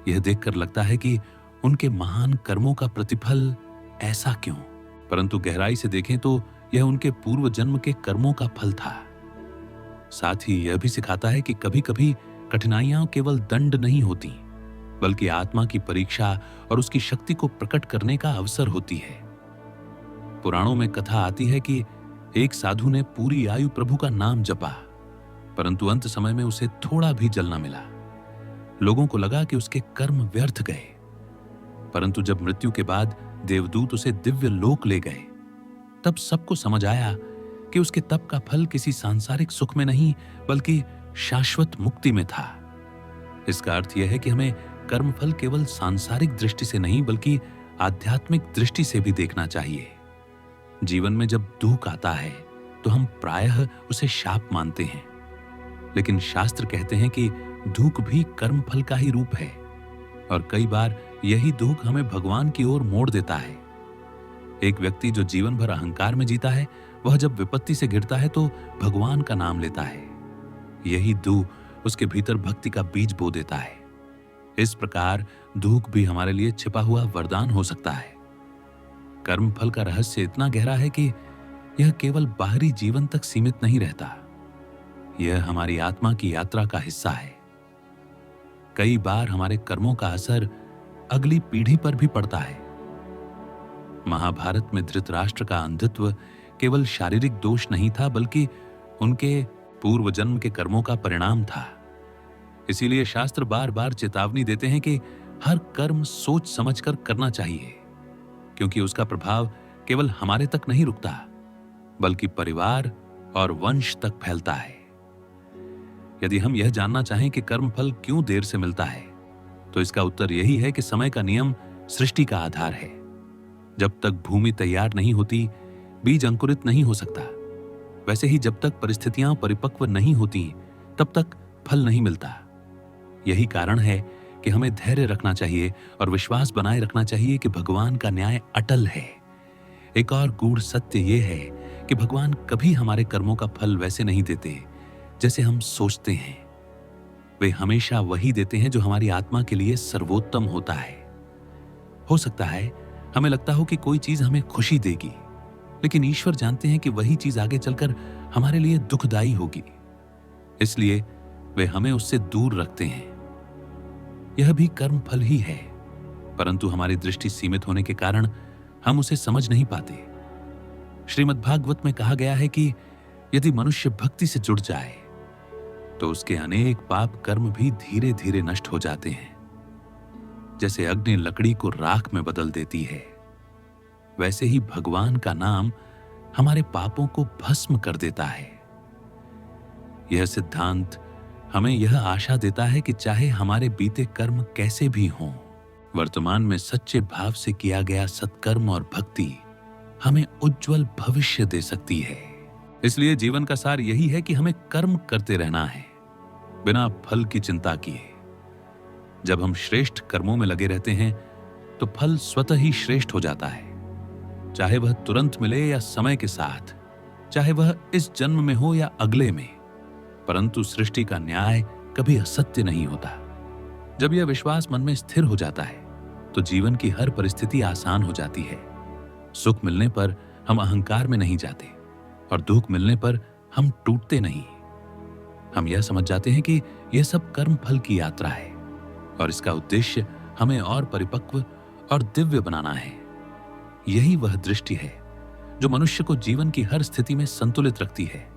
यह देखकर लगता है कि उनके महान कर्मों का प्रतिफल ऐसा क्यों? परंतु गहराई से देखें तो यह उनके पूर्व जन्म के कर्मों का फल था। साथ ही यह भी सिखाता है कि कभी कभी कठिनाइयां केवल दंड नहीं होती, बल्कि आत्मा की परीक्षा और उसकी शक्ति को प्रकट करने का अवसर होती है। पुराणों में कथा आती है कि एक साधु ने पूरी आयु प्रभु का नाम जपा, परंतु अंत समय में उसे थोड़ा भी जल न मिला। लोगों को लगा कि उसके कर्म व्यर्थ गए, परंतु जब मृत्यु के बाद देवदूत उसे दिव्य लोक ले गए, तब सबको समझ आया कि उसके तप का फल किसी सांसारिक सुख में नहीं बल्कि शाश्वत मुक्ति में था। इसका अर्थ यह है कि हमें कर्मफल केवल सांसारिक दृष्टि से नहीं बल्कि आध्यात्मिक दृष्टि से भी देखना चाहिए। जीवन में जब दुख आता है तो हम प्रायः उसे शाप मानते हैं, लेकिन शास्त्र कहते हैं कि दुख भी कर्मफल का ही रूप है और कई बार यही दुख हमें भगवान की ओर मोड़ देता है। एक व्यक्ति जो जीवन भर अहंकार में जीता है, वह जब विपत्ति से गिरता है तो भगवान का नाम लेता है। यही दुख उसके भीतर भक्ति का बीज बो देता है। इस प्रकार दुख भी हमारे लिए छिपा हुआ वरदान हो सकता है। कर्मफल का रहस्य इतना गहरा है कि यह केवल बाहरी जीवन तक सीमित नहीं रहता, यह हमारी आत्मा की यात्रा का हिस्सा है। कई बार हमारे कर्मों का असर अगली पीढ़ी पर भी पड़ता है। महाभारत में धृतराष्ट्र का अंधत्व केवल शारीरिक दोष नहीं था बल्कि उनके पूर्व जन्म के कर्मों का परिणाम था। इसीलिए शास्त्र बार बार चेतावनी देते हैं कि हर कर्म सोच समझकर करना चाहिए, क्योंकि उसका प्रभाव केवल हमारे तक नहीं रुकता बल्कि परिवार और वंश तक फैलता है। यदि हम यह जानना चाहें कि कर्मफल क्यों देर से मिलता है, तो इसका उत्तर यही है कि समय का नियम सृष्टि का आधार है। जब तक भूमि तैयार नहीं होती, बीज अंकुरित नहीं हो सकता। वैसे ही जब तक परिस्थितियां परिपक्व नहीं होती, तब तक फल नहीं मिलता। यही कारण है कि हमें धैर्य रखना चाहिए और विश्वास बनाए रखना चाहिए कि भगवान का न्याय अटल है। एक और गूढ़ सत्य यह है कि भगवान कभी हमारे कर्मों का फल वैसे नहीं देते जैसे हम सोचते हैं। वे हमेशा वही देते हैं जो हमारी आत्मा के लिए सर्वोत्तम होता है। हो सकता है हमें लगता हो कि कोई चीज हमें खुशी देगी, लेकिन ईश्वर जानते हैं कि वही चीज आगे चलकर हमारे लिए दुखदायी होगी। इसलिए वे हमें उससे दूर रखते हैं। यह भी कर्म फल ही है। परंतु हमारी दृष्टि सीमित होने के कारण हम उसे समझ नहीं पाते। श्रीमद् भागवत में कहा गया है कि यदि मनुष्य भक्ति से जुड़ जाए तो उसके अनेक पाप कर्म भी धीरे धीरे नष्ट हो जाते हैं। जैसे अग्नि लकड़ी को राख में बदल देती है, वैसे ही भगवान का नाम हमारे पापों को भस्म कर देता है। यह सिद्धांत हमें यह आशा देता है कि चाहे हमारे बीते कर्म कैसे भी हों, वर्तमान में सच्चे भाव से किया गया सत्कर्म और भक्ति हमें उज्जवल भविष्य दे सकती है। इसलिए जीवन का सार यही है कि हमें कर्म करते रहना है, बिना फल की चिंता किए। जब हम श्रेष्ठ कर्मों में लगे रहते हैं तो फल स्वतः ही श्रेष्ठ हो जाता है, चाहे वह तुरंत मिले या समय के साथ, चाहे वह इस जन्म में हो या अगले में। परंतु सृष्टि का न्याय कभी असत्य नहीं होता। जब यह विश्वास मन में स्थिर हो जाता है तो जीवन की हर परिस्थिति आसान हो जाती है। सुख मिलने पर हम अहंकार में नहीं जाते और दुख मिलने पर हम टूटते नहीं। हम यह समझ जाते हैं कि यह सब कर्म फल की यात्रा है और इसका उद्देश्य हमें और परिपक्व और दिव्य बनाना है। यही वह दृष्टि है जो मनुष्य को जीवन की हर स्थिति में संतुलित रखती है।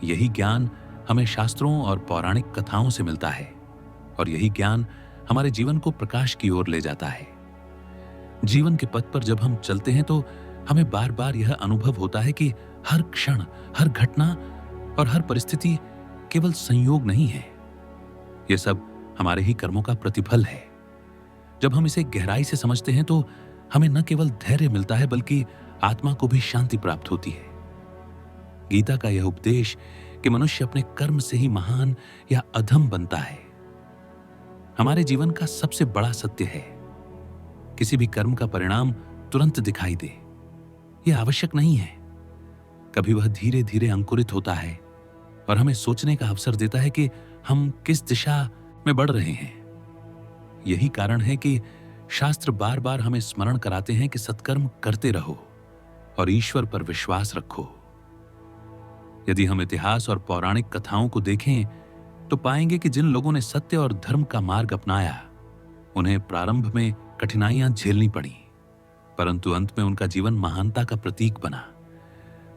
यही ज्ञान हमें शास्त्रों और पौराणिक कथाओं से मिलता है और यही ज्ञान हमारे जीवन को प्रकाश की ओर ले जाता है। जीवन के पथ पर जब हम चलते हैं तो हमें बार बार यह अनुभव होता है कि हर क्षण, हर घटना और हर परिस्थिति केवल संयोग नहीं है। यह सब हमारे ही कर्मों का प्रतिफल है। जब हम इसे गहराई से समझते हैं तो हमें न केवल धैर्य मिलता है बल्कि आत्मा को भी शांति प्राप्त होती है। गीता का यह उपदेश कि मनुष्य अपने कर्म से ही महान या अधम बनता है, हमारे जीवन का सबसे बड़ा सत्य है। किसी भी कर्म का परिणाम तुरंत दिखाई दे, यह आवश्यक नहीं है। कभी वह धीरे धीरे अंकुरित होता है और हमें सोचने का अवसर देता है कि हम किस दिशा में बढ़ रहे हैं। यही कारण है कि शास्त्र बार बार हमें स्मरण कराते हैं कि सत्कर्म करते रहो और ईश्वर पर विश्वास रखो। यदि हम इतिहास और पौराणिक कथाओं को देखें तो पाएंगे कि जिन लोगों ने सत्य और धर्म का मार्ग अपनाया, उन्हें प्रारंभ में कठिनाइयां झेलनी पड़ी, परंतु अंत में उनका जीवन महानता का प्रतीक बना।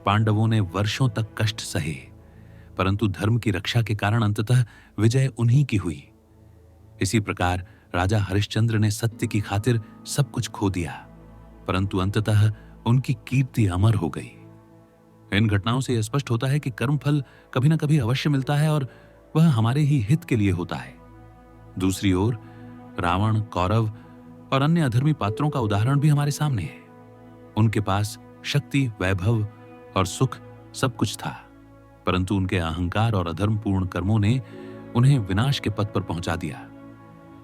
पांडवों ने वर्षों तक कष्ट सहे, परंतु धर्म की रक्षा के कारण अंततः विजय उन्हीं की हुई। इसी प्रकार राजा हरिश्चंद्र ने सत्य की खातिर सब कुछ खो दिया, परंतु अंततः उनकी कीर्ति अमर हो गई। इन घटनाओं से यह स्पष्ट होता है कि कर्मफल कभी न कभी अवश्य मिलता है और वह हमारे ही हित के लिए होता है। दूसरी ओर रावण, कौरव और अन्य अधर्मी पात्रों का उदाहरण भी हमारे सामने है। उनके पास शक्ति, वैभव और सुख सब कुछ था, परंतु उनके अहंकार और अधर्मपूर्ण कर्मों ने उन्हें विनाश के पथ पर पहुंचा दिया।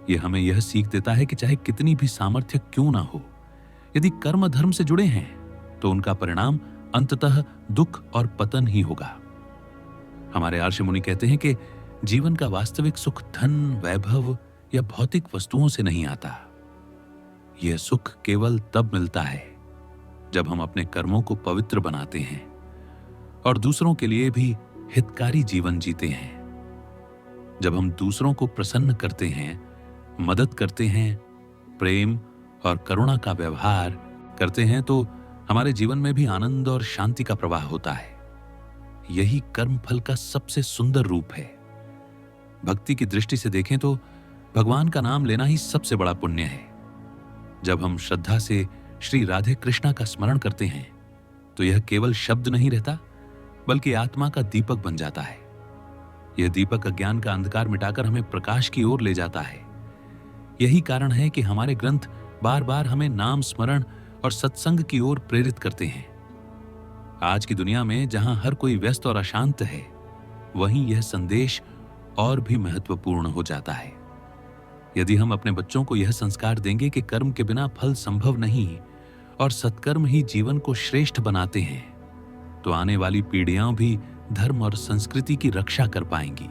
यह हमें यह सीख देता है कि चाहे कितनी भी सामर्थ्य क्यों ना हो, यदि कर्म धर्म से जुड़े हैं तो उनका परिणाम अंततः दुख और पतन ही होगा। हमारे आर्ष मुनि कहते हैं कि जीवन का वास्तविक सुख धन, वैभव या भौतिक वस्तुओं से नहीं आता। यह सुख केवल तब मिलता है जब हम अपने कर्मों को पवित्र बनाते हैं और दूसरों के लिए भी हितकारी जीवन जीते हैं। जब हम दूसरों को प्रसन्न करते हैं, मदद करते हैं, प्रेम और करुणा का व्यवहार करते हैं तो हमारे जीवन में भी आनंद और शांति का प्रवाह होता है। यही कर्म फल का सबसे सुंदर रूप है। भक्ति की दृष्टि से देखें तो भगवान का नाम लेना ही सबसे बड़ा पुण्य है। जब हम श्रद्धा से श्री राधे कृष्णा का स्मरण करते हैं तो यह केवल शब्द नहीं रहता बल्कि आत्मा का दीपक बन जाता है। यह दीपक अज्ञान का अंधकार मिटाकर हमें प्रकाश की ओर ले जाता है। यही कारण है कि हमारे ग्रंथ बार बार हमें नाम स्मरण और सत्संग की ओर प्रेरित करते हैं। आज की दुनिया में जहां हर कोई व्यस्त और अशांत है, वहीं यह संदेश और भी महत्वपूर्ण हो जाता है। यदि हम अपने बच्चों को यह संस्कार देंगे कि कर्म के बिना फल संभव नहीं और सत्कर्म ही जीवन को श्रेष्ठ बनाते हैं, तो आने वाली पीढ़ियां भी धर्म और संस्कृति की रक्षा कर पाएंगी।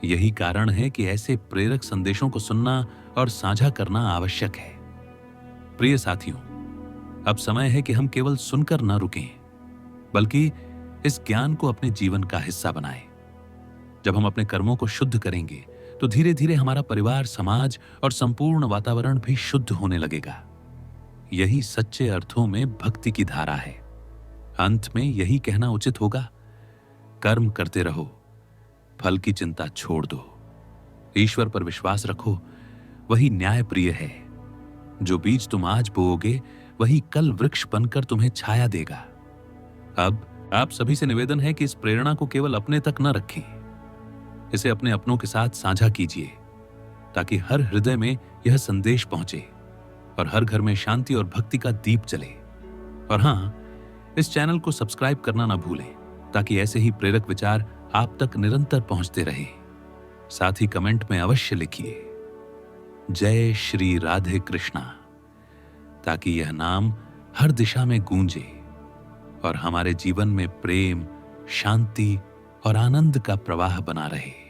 यही कारण है कि ऐसे प्रेरक संदेशों को सुनना और साझा करना आवश्यक है। प्रिय साथियों, अब समय है कि हम केवल सुनकर न रुकें, बल्कि इस ज्ञान को अपने जीवन का हिस्सा बनाएं। जब हम अपने कर्मों को शुद्ध करेंगे तो धीरे धीरे हमारा परिवार, समाज और संपूर्ण वातावरण भी शुद्ध होने लगेगा। यही सच्चे अर्थों में भक्ति की धारा है। अंत में यही कहना उचित होगा, कर्म करते रहो, फल की चिंता छोड़ दो। ईश्वर पर विश्वास रखो, वही न्यायप्रिय है। जो बीज तुम आज बोओगे वही कल वृक्ष बनकर तुम्हें छाया देगा। अब आप सभी से निवेदन है कि इस प्रेरणा को केवल अपने तक न रखें, इसे अपने अपनों के साथ साझा कीजिए, ताकि हर हृदय में यह संदेश पहुंचे और हर घर में शांति और भक्ति का दीप जले। और हां, इस चैनल को सब्सक्राइब करना ना भूलें, ताकि ऐसे ही प्रेरक विचार आप तक निरंतर पहुंचते रहे। साथ ही कमेंट में अवश्य लिखिए जय श्री राधे कृष्णा, ताकि यह नाम हर दिशा में गूंजे और हमारे जीवन में प्रेम, शांति और आनंद का प्रवाह बना रहे।